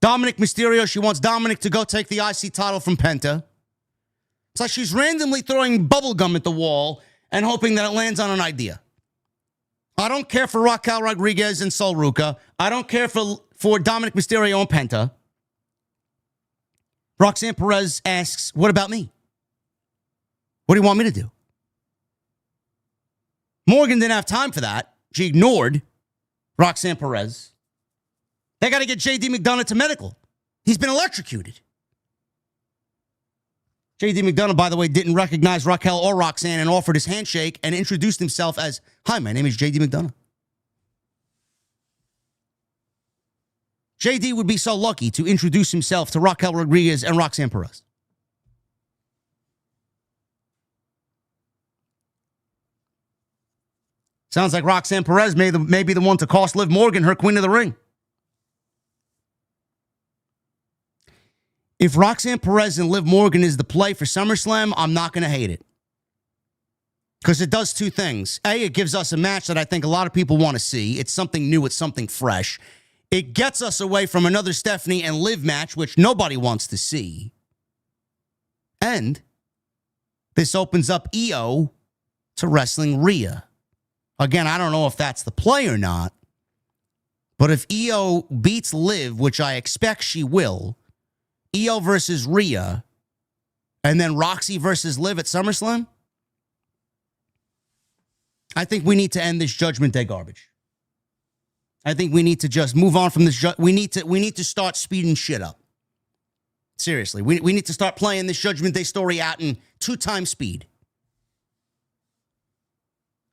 Dominik Mysterio, she wants Dominik to go take the IC title from Penta. It's like she's randomly throwing bubble gum at the wall and hoping that it lands on an idea. I don't care for Raquel Rodriguez and Sol Ruca. I don't care for Dominik Mysterio and Penta. Roxanne Perez asks, what about me? What do you want me to do? Morgan didn't have time for that. She ignored Roxanne Perez. They got to get J.D. McDonough to medical. He's been electrocuted. J.D. McDonough, by the way, didn't recognize Raquel or Roxanne and offered his handshake and introduced himself as, hi, my name is J.D. McDonough. J.D. would be so lucky to introduce himself to Raquel Rodriguez and Roxanne Perez. Sounds like Roxanne Perez may be the one to cost Liv Morgan her Queen of the Ring. If Roxanne Perez and Liv Morgan is the play for SummerSlam, I'm not going to hate it. Because it does two things. A, it gives us a match that I think a lot of people want to see. It's something new. It's something fresh. It gets us away from another Stephanie and Liv match, which nobody wants to see. And this opens up IYO to wrestling Rhea. Again, I don't know if that's the play or not. But if IYO beats Liv, which I expect she will, IYO versus Rhea, and then Roxy versus Liv at SummerSlam, I think we need to end this Judgment Day garbage. I think we need to just move on from this. We need to start speeding shit up. Seriously, we need to start playing this Judgment Day story out in 2x speed.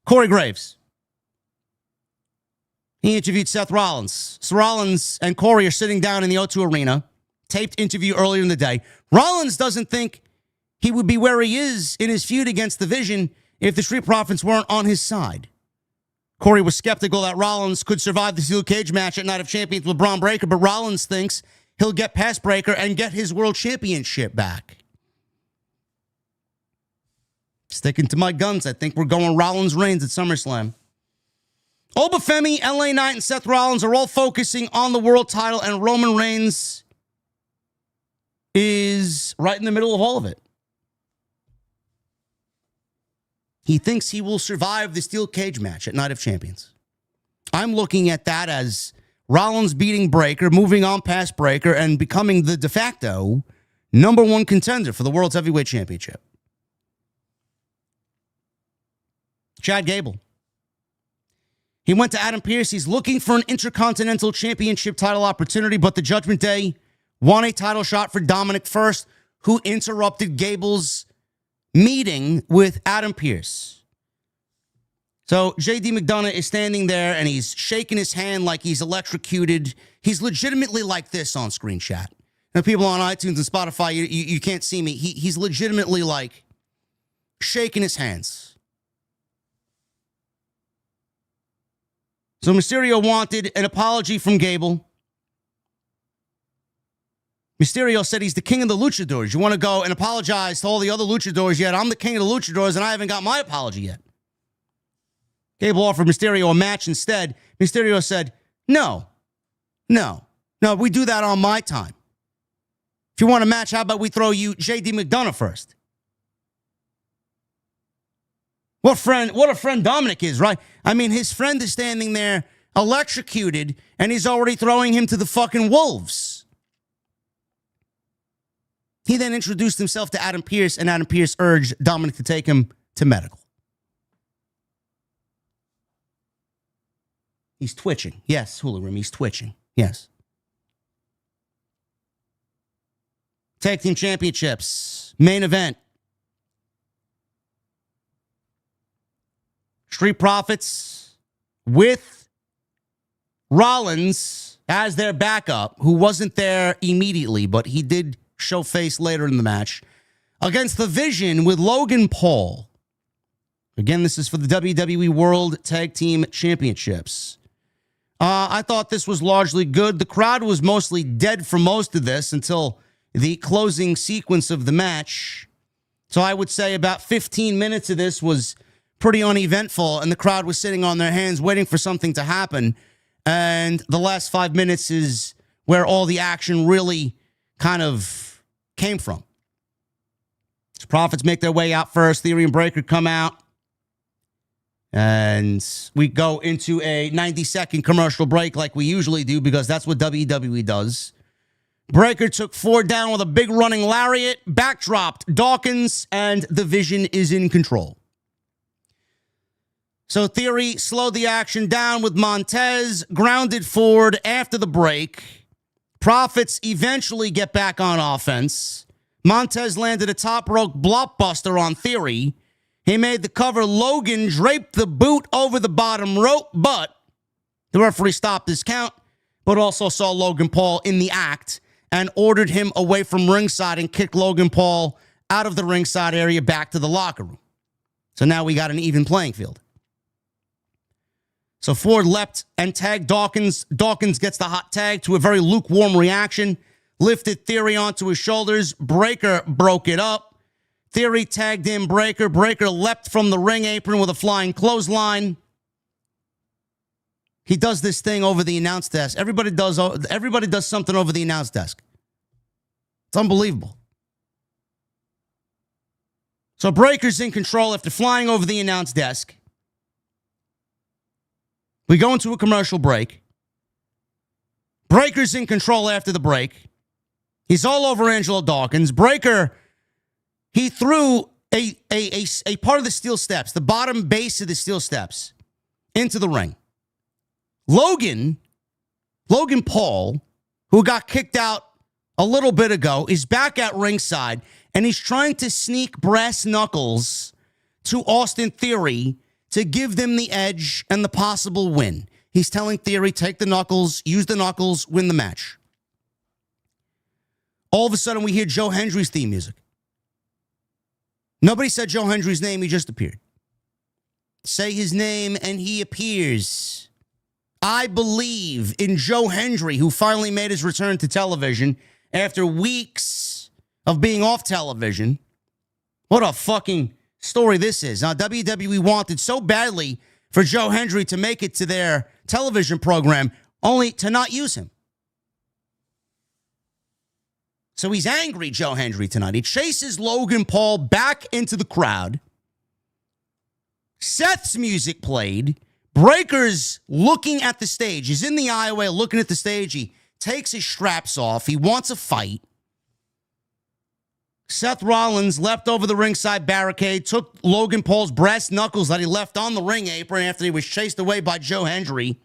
Corey Graves. He interviewed Seth Rollins. So Rollins and Corey are sitting down in the O2 Arena. Taped interview earlier in the day. Rollins doesn't think he would be where he is in his feud against the Vision if the Street Profits weren't on his side. Corey was skeptical that Rollins could survive the steel cage match at Night of Champions with Bron Breakker, but Rollins thinks he'll get past Breakker and get his world championship back. Sticking to my guns, I think we're going Rollins Reigns at SummerSlam. Oba Femi, LA Knight, and Seth Rollins are all focusing on the world title, and Roman Reigns is right in the middle of all of it. He thinks he will survive the steel cage match at Night of Champions. I'm looking at that as Rollins beating Breakker, moving on past Breakker, and becoming the de facto number one contender for the World's Heavyweight Championship. Chad Gable. He went to Adam Pearce. He's looking for an Intercontinental Championship title opportunity, but the Judgment Day won a title shot for Dominik first, who interrupted Gable's meeting with Adam Pearce. So JD McDonough is standing there and he's shaking his hand like he's electrocuted. He's legitimately like this on screen chat. Now, people on iTunes and Spotify, you can't see me. He's legitimately like shaking his hands. So Mysterio wanted an apology from Gable. Mysterio said he's the king of the luchadors. You want to go and apologize to all the other luchadors yet? I'm the king of the luchadors and I haven't got my apology yet. Gable offered Mysterio a match instead. Mysterio said, no, we do that on my time. If you want a match, how about we throw you JD McDonough first? What a friend Dominik is, right? I mean, his friend is standing there electrocuted, and he's already throwing him to the fucking wolves. He then introduced himself to Adam Pearce, and Adam Pearce urged Dominik to take him to medical. He's twitching. Yes, Hula Rim, he's twitching. Yes. Tag Team Championships. Main event. Street Profits with Rollins as their backup, who wasn't there immediately, but he did show face later in the match, against the Vision with Logan Paul. Again, this is for the WWE World Tag Team Championships. I thought this was largely good. The crowd was mostly dead for most of this until the closing sequence of the match. So I would say about 15 minutes of this was pretty uneventful, and the crowd was sitting on their hands waiting for something to happen. And the last 5 minutes is where all the action really kind of came from. So Profits make their way out first. Theory and Breakker come out. And we go into a 90-second commercial break like we usually do because that's what WWE does. Breakker took 4 down with a big running lariat, backdropped Dawkins, and the Vision is in control. So Theory slowed the action down with Montez, grounded forward after the break. Profits eventually get back on offense. Montez landed a top rope blockbuster on Theory. He made the cover. Logan draped the boot over the bottom rope, but the referee stopped his count, but also saw Logan Paul in the act and ordered him away from ringside and kicked Logan Paul out of the ringside area back to the locker room. So now we got an even playing field. So Ford leapt and tagged Dawkins. Dawkins gets the hot tag to a very lukewarm reaction. Lifted Theory onto his shoulders. Breakker broke it up. Theory tagged in Breakker. Breakker leapt from the ring apron with a flying clothesline. He does this thing over the announce desk. Everybody does something over the announce desk. It's unbelievable. So Breakker's in control after flying over the announce desk. We go into a commercial break. Breakker's in control after the break. He's all over Angelo Dawkins. Breakker, he threw a part of the steel steps, the bottom base of the steel steps, into the ring. Logan Paul, who got kicked out a little bit ago, is back at ringside, and he's trying to sneak brass knuckles to Austin Theory to give them the edge and the possible win. He's telling Theory, take the knuckles, use the knuckles, win the match. All of a sudden, we hear Joe Hendry's theme music. Nobody said Joe Hendry's name. He just appeared. Say his name, and he appears. I believe in Joe Hendry, who finally made his return to television after weeks of being off television. What a fucking story this is. Now, WWE wanted so badly for Joe Hendry to make it to their television program, only to not use him. So he's angry, Joe Hendry, tonight. He chases Logan Paul back into the crowd. Seth's music played. Breakker's looking at the stage. He's in the aisleway looking at the stage. He takes his straps off. He wants a fight. Seth Rollins leapt over the ringside barricade, took Logan Paul's brass knuckles that he left on the ring apron after he was chased away by Joe Hendry.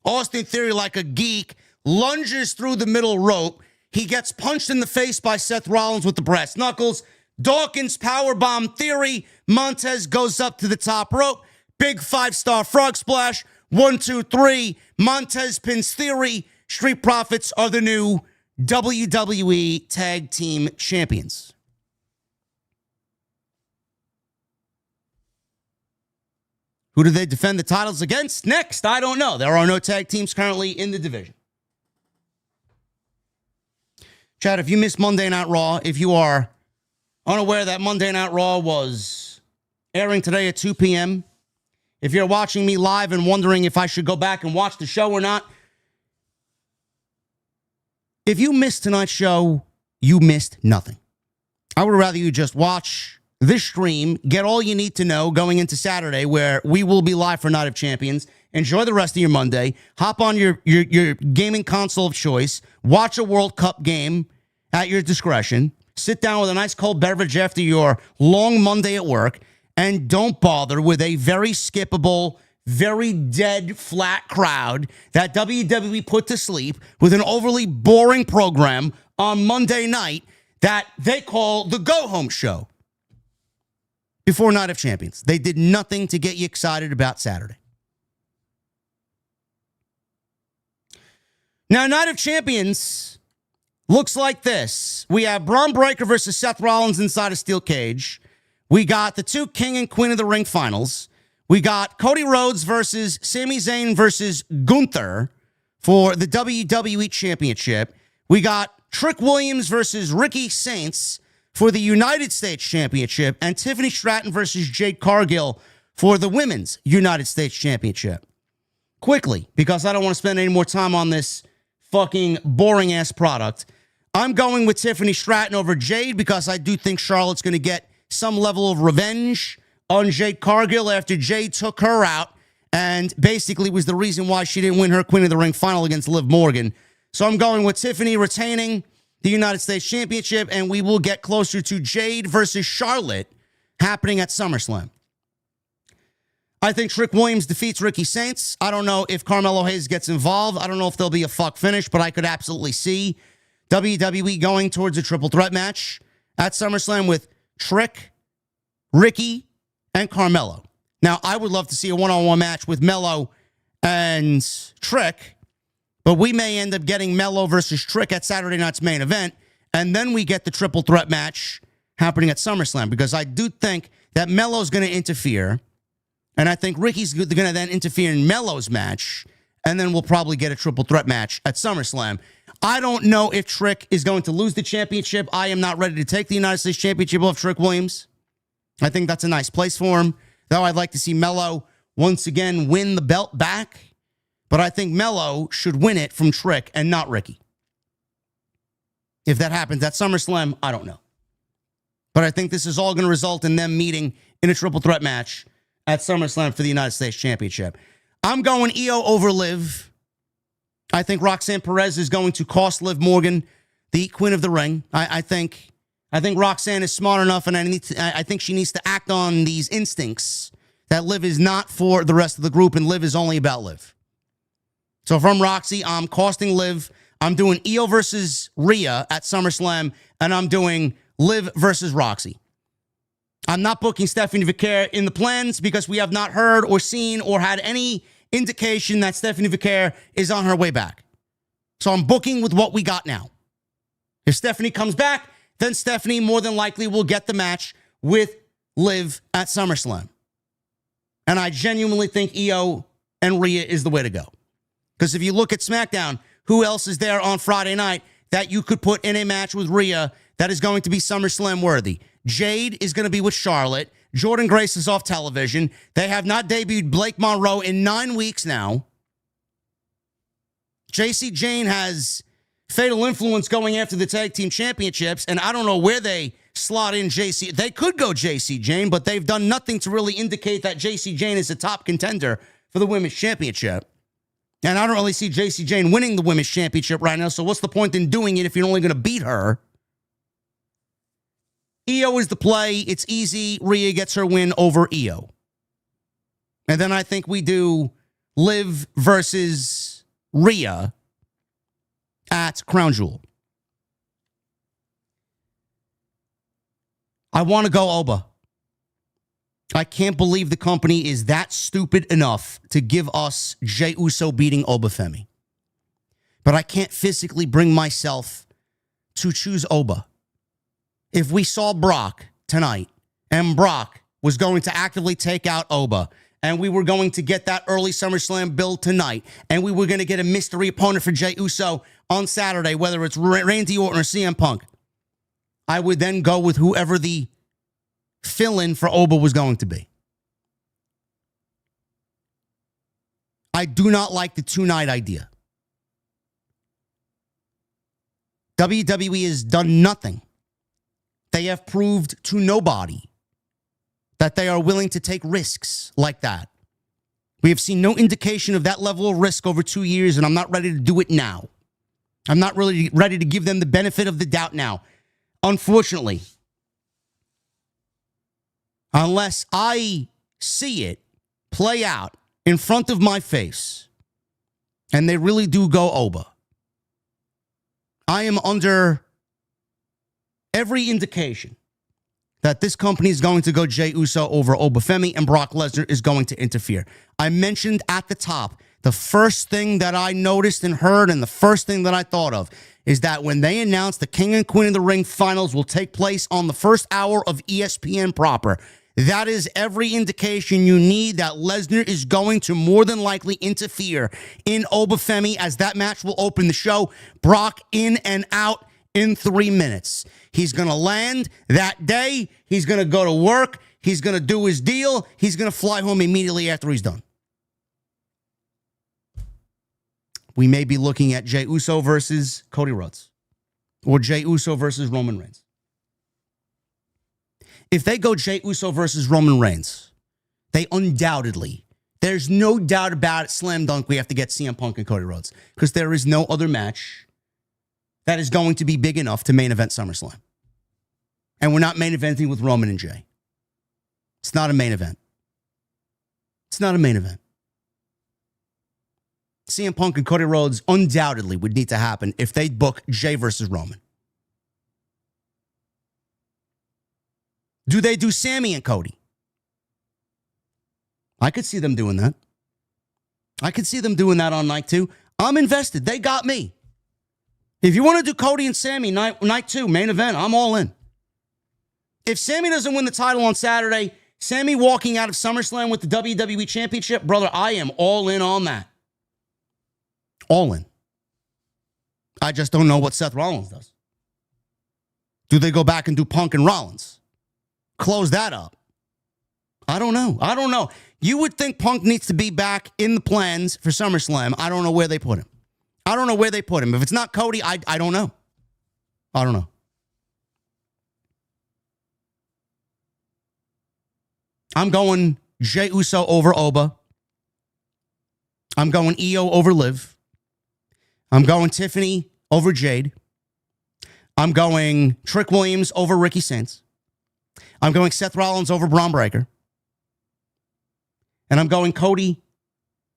Austin Theory, like a geek, lunges through the middle rope. He gets punched in the face by Seth Rollins with the brass knuckles. Dawkins powerbomb Theory. Montez goes up to the top rope. Big 5-star frog splash. 1, 2, 3. Montez pins Theory. Street Profits are the new WWE Tag Team Champions. Who do they defend the titles against next? I don't know. There are no tag teams currently in the division. Chad, if you missed Monday Night Raw, if you are unaware that Monday Night Raw was airing today at 2 p.m., if you're watching me live and wondering if I should go back and watch the show or not, if you missed tonight's show, you missed nothing. I would rather you just watch this stream, get all you need to know going into Saturday, where we will be live for Night of Champions. Enjoy the rest of your Monday. Hop on your gaming console of choice. Watch a World Cup game at your discretion. Sit down with a nice cold beverage after your long Monday at work. And don't bother with a very skippable, very dead, flat crowd that WWE put to sleep with an overly boring program on Monday night that they call the go-home show before Night of Champions. They did nothing to get you excited about Saturday. Now, Night of Champions looks like this. We have Bron Breakker versus Seth Rollins inside a steel cage. We got the 2 King and Queen of the Ring finals. We got Cody Rhodes versus Sami Zayn versus Gunther for the WWE Championship. We got Trick Williams versus Ricky Saints for the United States Championship. And Tiffany Stratton versus Jade Cargill for the Women's United States Championship. Quickly, because I don't want to spend any more time on this fucking boring-ass product, I'm going with Tiffany Stratton over Jade because I do think Charlotte's going to get some level of revenge on Jade Cargill after Jade took her out and basically was the reason why she didn't win her Queen of the Ring final against Liv Morgan. So I'm going with Tiffany retaining the United States Championship, and we will get closer to Jade versus Charlotte happening at SummerSlam. I think Trick Williams defeats Ricky Saints. I don't know if Carmelo Hayes gets involved. I don't know if there'll be a fuck finish, but I could absolutely see WWE going towards a triple threat match at SummerSlam with Trick, Ricky, and Carmelo. Now, I would love to see a one-on-one match with Melo and Trick, but we may end up getting Melo versus Trick at Saturday night's main event, and then we get the triple threat match happening at SummerSlam, because I do think that Melo's going to interfere, and I think Ricky's going to then interfere in Melo's match, and then we'll probably get a triple threat match at SummerSlam. I don't know if Trick is going to lose the championship. I am not ready to take the United States Championship off Trick Williams. I think that's a nice place for him. Though I'd like to see Melo once again win the belt back. But I think Melo should win it from Trick and not Ricky. If that happens at SummerSlam, I don't know. But I think this is all going to result in them meeting in a triple threat match at SummerSlam for the United States Championship. I'm going IYO over Liv. I think Roxanne Perez is going to cost Liv Morgan the Queen of the Ring. I think Roxanne is smart enough, and I think she needs to act on these instincts that Liv is not for the rest of the group, and Liv is only about Liv. So if I'm Roxy, I'm costing Liv. I'm doing IYO versus Rhea at SummerSlam, and I'm doing Liv versus Roxy. I'm not booking Stephanie Vaquer in the plans because we have not heard or seen or had any indication that Stephanie Vaquer is on her way back. So I'm booking with what we got now. If Stephanie comes back, then Stephanie more than likely will get the match with Liv at SummerSlam. And I genuinely think IYO and Rhea is the way to go. Because if you look at SmackDown, who else is there on Friday night that you could put in a match with Rhea that is going to be SummerSlam worthy? Jade is going to be with Charlotte. Jordan Grace is off television. They have not debuted Blake Monroe in 9 weeks now. JC Jane has fatal influence going after the tag team championships, and I don't know where they slot in JC. They could go JC Jane, but they've done nothing to really indicate that JC Jane is a top contender for the women's championship. And I don't really see JC Jane winning the women's championship right now, so what's the point in doing it if you're only going to beat her? IYO is the play. It's easy. Rhea gets her win over IYO. And then I think we do Liv versus Rhea at Crown Jewel. I want to go Oba. I can't believe the company is that stupid enough to give us Jey Uso beating Oba Femi. But I can't physically bring myself to choose Oba. If we saw Brock tonight and Brock was going to actively take out Oba and we were going to get that early SummerSlam build tonight and we were going to get a mystery opponent for Jey Uso on Saturday, whether it's Randy Orton or CM Punk, I would then go with whoever the fill-in for Oba was going to be. I do not like the two-night idea. WWE has done nothing. They have proved to nobody that they are willing to take risks like that. We have seen no indication of that level of risk over 2 years, and I'm not ready to do it now. I'm not really ready to give them the benefit of the doubt now. Unfortunately, unless I see it play out in front of my face, and they really do go Oba, I am under every indication that this company is going to go Jey Uso over Oba Femi and Brock Lesnar is going to interfere. I mentioned at the top, the first thing that I noticed and heard and the first thing that I thought of is that when they announced the King and Queen of the Ring finals will take place on the first hour of ESPN proper, that is every indication you need that Lesnar is going to more than likely interfere in Oba Femi as that match will open the show. Brock in and out in 3 minutes. He's going to land that day. He's going to go to work. He's going to do his deal. He's going to fly home immediately after he's done. We may be looking at Jey Uso versus Cody Rhodes or Jey Uso versus Roman Reigns. If they go Jey Uso versus Roman Reigns, they undoubtedly, there's no doubt about it, slam dunk, we have to get CM Punk and Cody Rhodes because there is no other match that is going to be big enough to main event SummerSlam. And we're not main eventing with Roman and Jey. It's not a main event. It's not a main event. CM Punk and Cody Rhodes undoubtedly would need to happen if they book Jey versus Roman. Do they do Sami and Cody? I could see them doing that. I could see them doing that on night 2. I'm invested. They got me. If you want to do Cody and Sami night 2, main event, I'm all in. If Sami doesn't win the title on Saturday, Sami walking out of SummerSlam with the WWE Championship, brother, I am all in on that. All in. I just don't know what Seth Rollins does. Do they go back and do Punk and Rollins? Close that up. I don't know. I don't know. You would think Punk needs to be back in the plans for SummerSlam. I don't know where they put him. I don't know where they put him. If it's not Cody, I don't know. I don't know. I'm going Jey Uso over Oba. I'm going IYO over Liv. I'm going Tiffany over Jade. I'm going Trick Williams over Ricky Saints. I'm going Seth Rollins over Bron Breakker. And I'm going Cody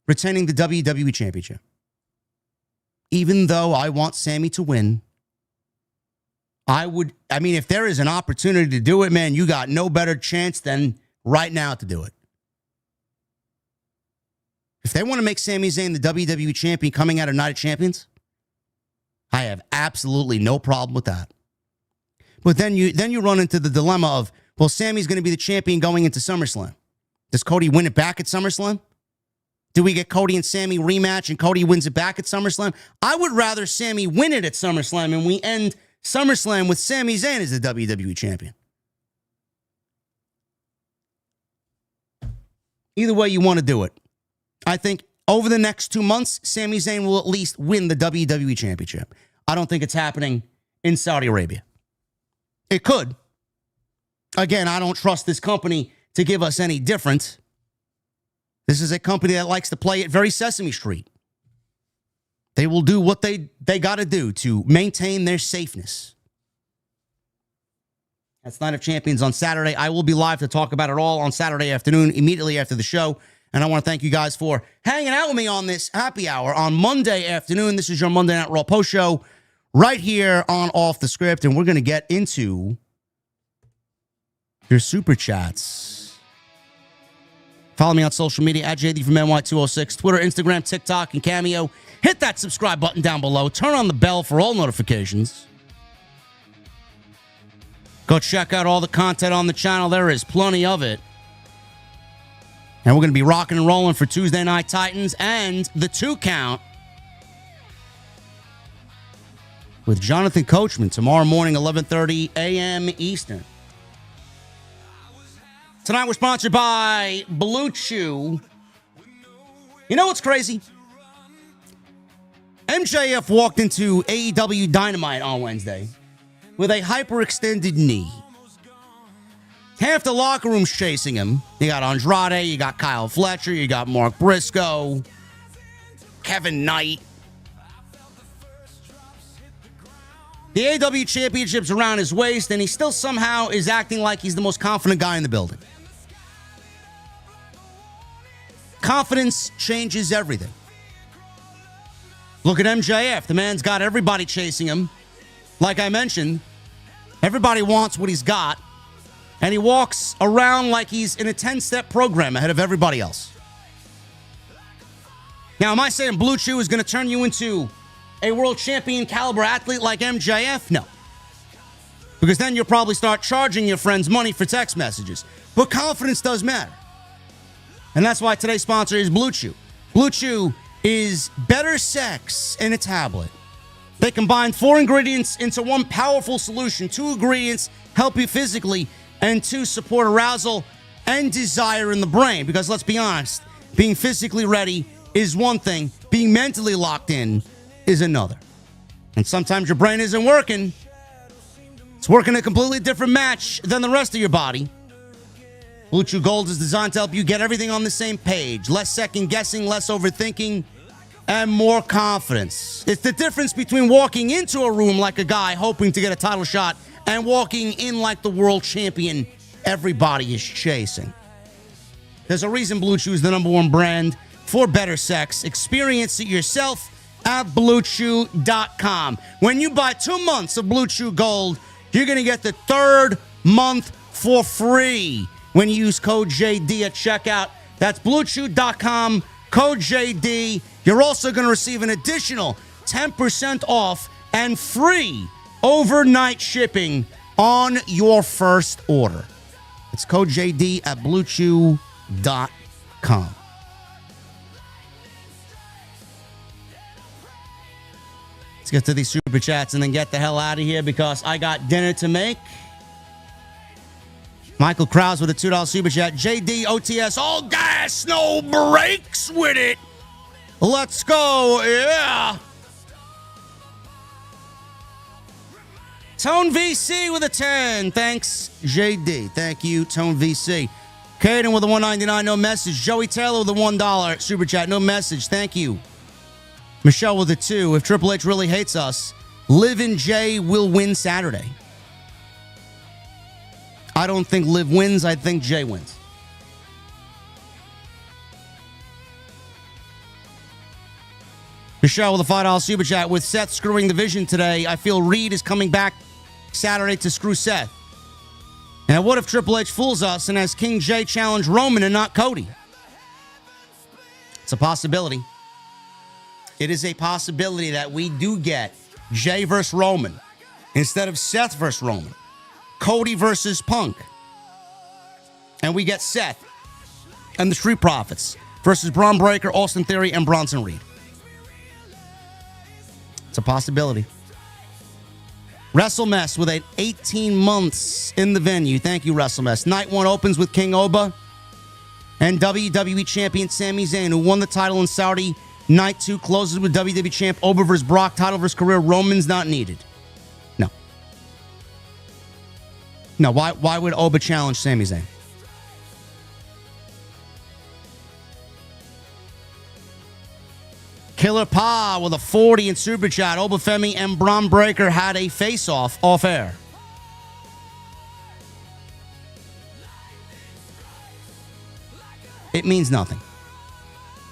retaining the WWE Championship. Even though I want Sami to win, if there is an opportunity to do it, man, you got no better chance than right now to do it. If they want to make Sami Zayn the WWE Champion coming out of Night of Champions, I have absolutely no problem with that. But then you run into the dilemma of, well, Sami's going to be the champion going into SummerSlam. Does Cody win it back at SummerSlam? Do we get Cody and Sami rematch and Cody wins it back at SummerSlam? I would rather Sami win it at SummerSlam and we end SummerSlam with Sami Zayn as the WWE Champion. Either way you want to do it. I think over the next 2 months, Sami Zayn will at least win the WWE Championship. I don't think it's happening in Saudi Arabia. It could. Again, I don't trust this company to give us any different. This is a company that likes to play it very Sesame Street. They will do what they got to do to maintain their safeness. That's Night of Champions on Saturday. I will be live to talk about it all on Saturday afternoon, immediately after the show. And I want to thank you guys for hanging out with me on this happy hour on Monday afternoon. This is your Monday Night Raw post show right here on Off the Script. And we're going to get into your super chats. Follow me on social media at JD from NY206, Twitter, Instagram, TikTok, and Cameo. Hit that subscribe button down below. Turn on the bell for all notifications. Go check out all the content on the channel. There is plenty of it. And we're going to be rocking and rolling for Tuesday Night Titans and the 2 Count with Jonathan Coachman tomorrow morning, 11:30 a.m. Eastern. Tonight we're sponsored by Blue Chew. You know what's crazy? MJF walked into AEW Dynamite on Wednesday with a hyperextended knee. Half the locker room's chasing him. You got Andrade, you got Kyle Fletcher, you got Mark Briscoe, Kevin Knight. The AEW Championship's around his waist, and he still somehow is acting like he's the most confident guy in the building. Confidence changes everything. Look at MJF. The man's got everybody chasing him. Like I mentioned, everybody wants what he's got. And he walks around like he's in a 10-step program ahead of everybody else. Now, am I saying Blue Chew is going to turn you into a world champion caliber athlete like MJF? No. Because then you'll probably start charging your friends money for text messages. But confidence does matter. And that's why today's sponsor is Blue Chew. Blue Chew is better sex in a tablet. They combine 4 ingredients into one powerful solution. 2 ingredients help you physically, and 2 support arousal and desire in the brain. Because let's be honest, being physically ready is one thing. Being mentally locked in is another. And sometimes your brain isn't working. It's working a completely different match than the rest of your body. Blue Chew Gold is designed to help you get everything on the same page. Less second guessing, less overthinking, and more confidence. It's the difference between walking into a room like a guy hoping to get a title shot and walking in like the world champion everybody is chasing. There's a reason Blue Chew is the #1 brand for better sex. Experience it yourself at BlueChew.com. When you buy 2 months of Blue Chew Gold, you're going to get the 3rd month for free when you use code JD at checkout. That's BlueChew.com, code JD. You're also going to receive an additional 10% off and free overnight shipping on your first order. It's code JD at BlueChew.com. Let's get to these super chats and then get the hell out of here because I got dinner to make. Michael Krause with a $2 super chat. JD, OTS, all gas, no brakes with it. Let's go, yeah. Tone VC with a 10. Thanks, JD. Thank you, Tone VC. Caden with a $1.99, no message. Joey Taylor with a $1 super chat, no message. Thank you. Michelle with a 2. If Triple H really hates us, Liv and Jey will win Saturday. I don't think Liv wins. I think Jey wins. Michelle with a $5 super chat. With Seth screwing the Vision today, I feel Reed is coming back Saturday to screw Seth. Now, what if Triple H fools us and has King Jey challenge Roman and not Cody? It's a possibility. It is a possibility that we do get Jey versus Roman instead of Seth versus Roman. Cody versus Punk. And we get Seth and the Street Profits versus Bron Breakker, Austin Theory, and Bronson Reed. It's a possibility. WrestleMess with 18 months in the venue. Thank you, WrestleMess. Night 1 opens with King Oba. And WWE Champion Sami Zayn, who won the title in Saudi Night 2, closes with WWE Champ Oba vs. Brock, title versus career. Roman's not needed. No. No, why would Oba challenge Sami Zayn? Killer Pa with a 40 in Super Chat. Oba Femi and Bron Breakker had a face-off off-air. It means nothing.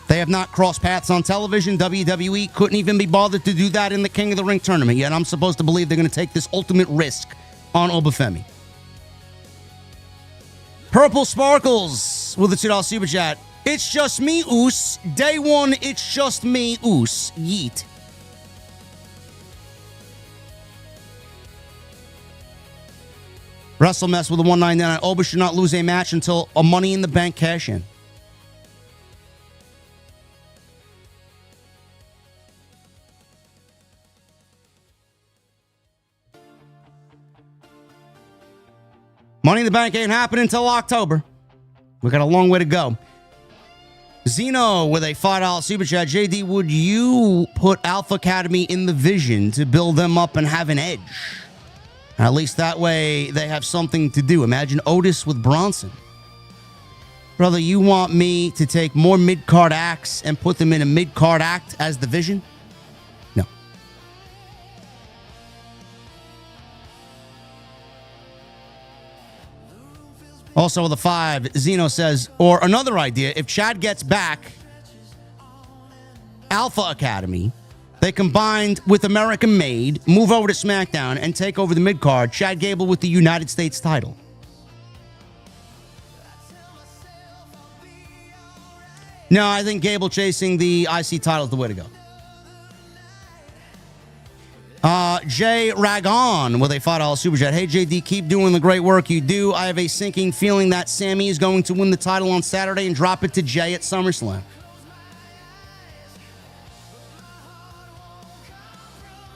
They have not crossed paths on television. WWE couldn't even be bothered to do that in the King of the Ring tournament, yet I'm supposed to believe they're going to take this ultimate risk on Oba Femi. Purple Sparkles with a $2 Super Chat. It's just me, Oos. Day one, it's just me, Oos. Yeet. WrestleMess with a $1.99. Oba should not lose a match until a Money in the Bank cash-in. Money in the Bank ain't happening until October. We got a long way to go. Zeno with a $5 Super Chat. JD, would you put Alpha Academy in the vision to build them up and have an edge? At least that way they have something to do. Imagine Otis with Bronson. Brother, you want me to take more mid-card acts and put them in a mid-card act as the vision? No. Also with a 5, Zeno says, or another idea, if Chad gets back Alpha Academy, they combined with American Made, move over to SmackDown, and take over the mid-card, Chad Gable with the United States title. No, I think Gable chasing the IC title is the way to go. Jay Ragon with a $5 Super Chat. Hey, JD, keep doing the great work you do. I have a sinking feeling that Sami is going to win the title on Saturday and drop it to Jay at SummerSlam.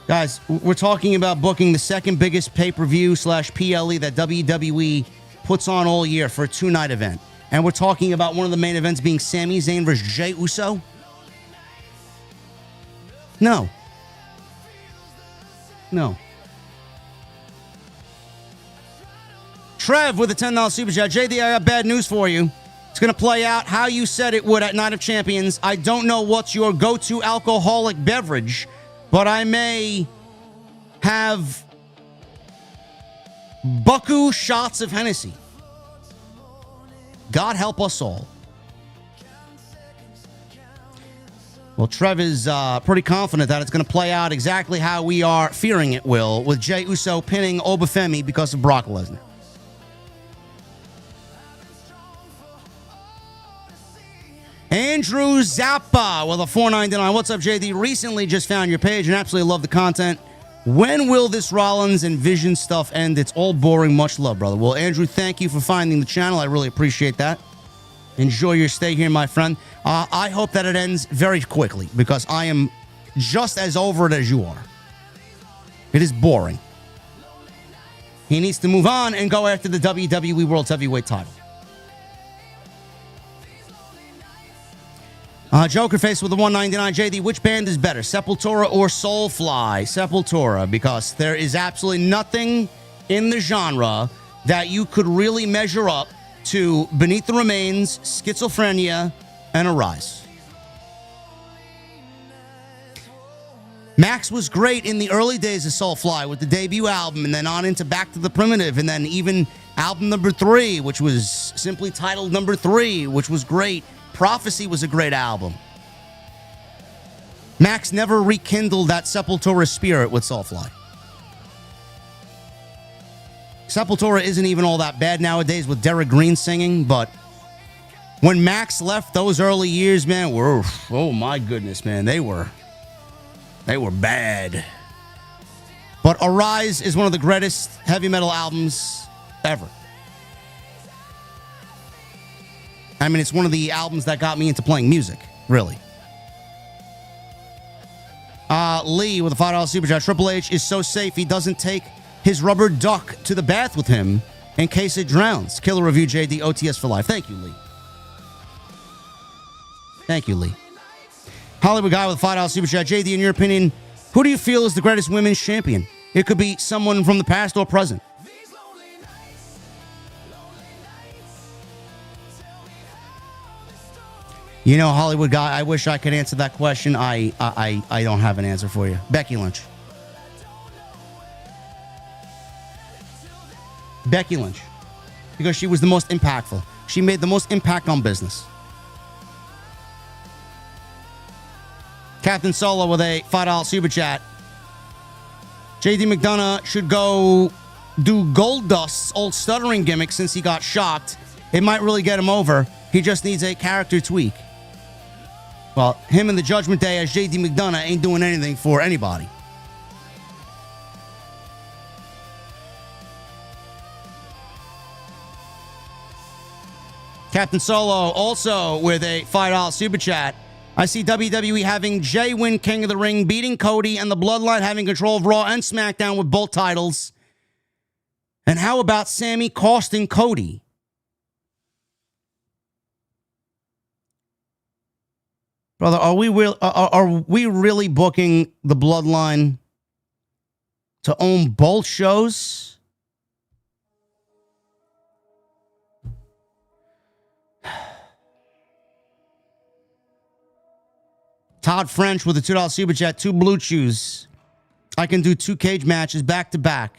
Guys, we're talking about booking the second biggest pay-per-view / PLE that WWE puts on all year for a 2-night event. And we're talking about one of the main events being Sami Zayn versus Jey Uso? No. No. Trev with a $10 Super Chat. JD, I got bad news for you. It's going to play out how you said it would at Night of Champions. I don't know what's your go-to alcoholic beverage, but I may have bucku shots of Hennessy. God help us all. Well, Trev is pretty confident that it's going to play out exactly how we are fearing it will, with Jey Uso pinning Oba Femi because of Brock Lesnar. Andrew Zappa with a $4.99. What's up, JD? Recently just found your page and absolutely love the content. When will this Rollins and Vision stuff end? It's all boring. Much love, brother. Well, Andrew, thank you for finding the channel. I really appreciate that. Enjoy your stay here, my friend. I hope that it ends very quickly because I am just as over it as you are. It is boring. He needs to move on and go after the WWE World Heavyweight title. Jokerface with the $1.99. JD, which band is better, Sepultura or Soulfly? Sepultura, because there is absolutely nothing in the genre that you could really measure up to Beneath the Remains, Schizophrenia, and Arise. Max was great in the early days of Soulfly with the debut album, and then on into Back to the Primitive, and then even album number 3, which was simply titled number 3, which was great. Prophecy was a great album. Max never rekindled that Sepultura spirit with Soulfly. Sepultura isn't even all that bad nowadays with Derek Green singing, but when Max left those early years, man, oh my goodness, man, they were bad. But Arise is one of the greatest heavy metal albums ever. I mean, it's one of the albums that got me into playing music, really. Lee with a $5 Super Chat. Triple H is so safe he doesn't take his rubber duck to the bath with him in case it drowns. Killer Review JD, OTS for life. Thank you, Lee. Thank you, Lee. Hollywood Guy with a $5 super chat. JD, in your opinion, who do you feel is the greatest women's champion? It could be someone from the past or present. You know, Hollywood Guy, I wish I could answer that question. I don't have an answer for you. Becky Lynch. Becky Lynch. Because she was the most impactful. She made the most impact on business. Captain Solo with a $5 super chat. JD McDonough should go do Goldust's old stuttering gimmick since he got shocked. It might really get him over. He just needs a character tweak. Well, him and the Judgment Day as JD McDonough ain't doing anything for anybody. Captain Solo also with a $5 super chat. I see WWE having Jey win King of the Ring, beating Cody, and the Bloodline having control of Raw and SmackDown with both titles. And how about Sami costing Cody? Brother, are we really booking the Bloodline to own both shows? Todd French with a $2 super chat. 2 blue chews. I can do 2 cage matches back to back.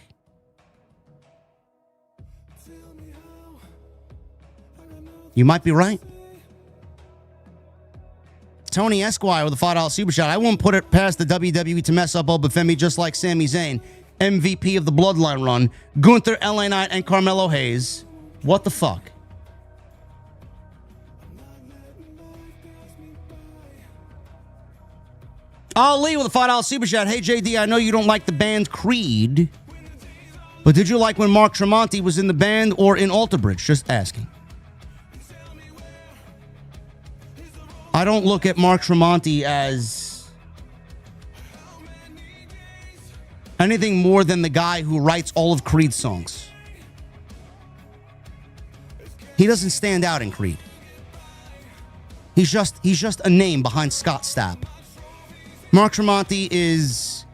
You might be right. Tony Esquire with a $5 super chat. I won't put it past the WWE to mess up Oba Femi just like Sami Zayn, MVP of the Bloodline run, Gunther, LA Knight, and Carmelo Hayes. What the fuck? Ali with a $5 super chat. Hey, JD, I know you don't like the band Creed, but did you like when Mark Tremonti was in the band or in Alter Bridge? Just asking. I don't look at Mark Tremonti as anything more than the guy who writes all of Creed's songs. He doesn't stand out in Creed. He's just a name behind Scott Stapp. Mark Tremonti is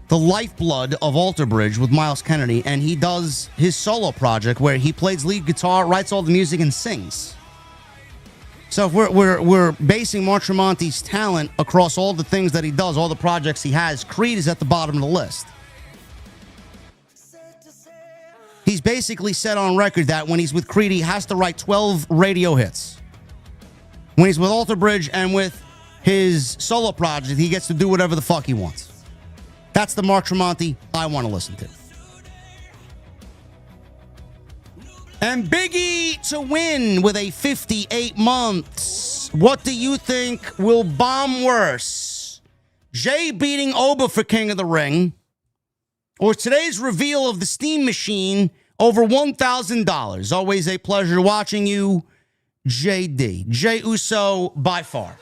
the lifeblood of Alter Bridge with Miles Kennedy, and he does his solo project where he plays lead guitar, writes all the music, and sings. So if we're basing Mark Tremonti's talent across all the things that he does, all the projects he has, Creed is at the bottom of the list. He's basically said on record that when he's with Creed, he has to write 12 radio hits. When he's with Alter Bridge and with his solo project, he gets to do whatever the fuck he wants. That's the Mark Tremonti I want to listen to. And Biggie to win with a 58 months. What do you think will bomb worse? Jey beating Oba for King of the Ring, or today's reveal of the Steam Machine over $1,000? Always a pleasure watching you, JD. Jey Uso by far.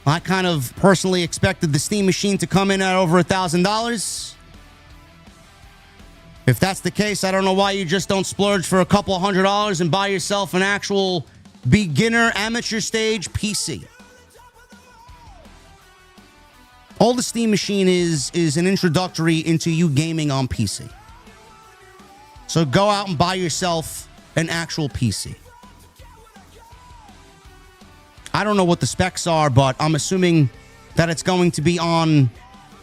I kind of personally expected the Steam Machine to come in at over $1,000. If that's the case, I don't know why you just don't splurge for a couple $100 and buy yourself an actual beginner amateur stage PC. All the Steam Machine is an introductory into you gaming on PC. So go out and buy yourself an actual PC. I don't know what the specs are, but I'm assuming that it's going to be on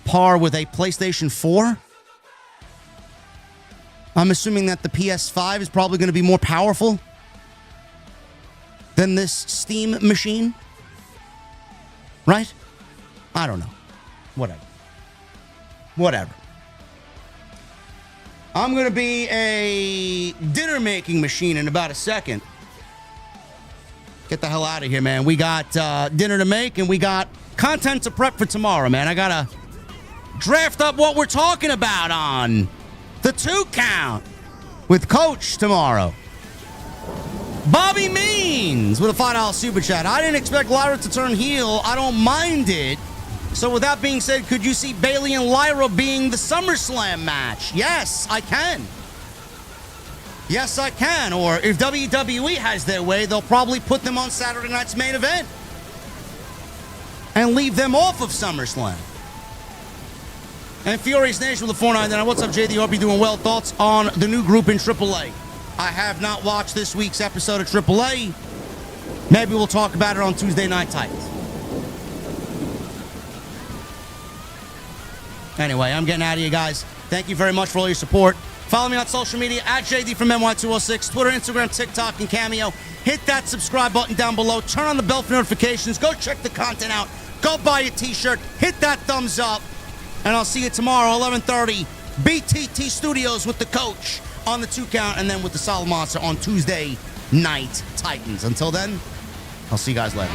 par with a PlayStation 4. I'm assuming that the PS5 is probably going to be more powerful than this Steam Machine. Right? I don't know. Whatever. I'm going to be a dinner-making machine in about a second. Get the hell out of here, man. We got dinner to make, and we got content to prep for tomorrow, man. I got to draft up what we're talking about on the 2 Count with Coach tomorrow. Bobby Means with a $5 super chat. I didn't expect Lyra to turn heel. I don't mind it. So with that being said, could you see Bayley and Lyra being the SummerSlam match? Yes, I can. Yes, I can. Or if WWE has their way, they'll probably put them on Saturday night's main event and leave them off of SummerSlam. And Furious Nation with the 499. What's up, JD? Hope you're doing well. Thoughts on the new group in AAA? I have not watched this week's episode of AAA. Maybe we'll talk about it on Tuesday Night Titans. Anyway, I'm getting out of here, guys. Thank you very much for all your support. Follow me on social media at JD from NY206, Twitter, Instagram, TikTok, and Cameo. Hit that subscribe button down below. Turn on the bell for notifications. Go check the content out. Go buy a t-shirt. Hit that thumbs up. And I'll see you tomorrow, 11:30, BTT Studios with the coach on the 2 count, and then with the Solid Monster on Tuesday Night Titans. Until then, I'll see you guys later.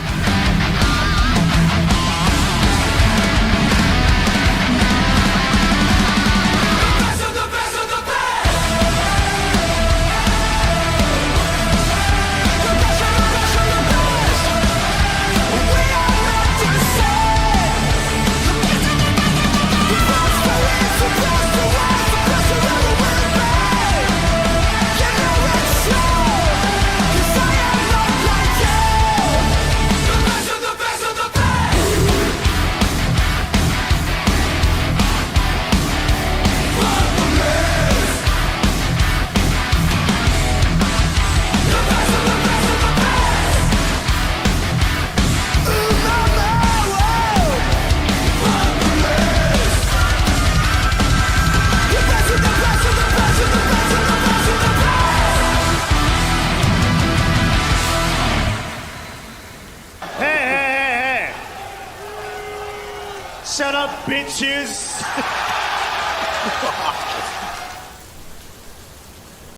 Shut up, bitches!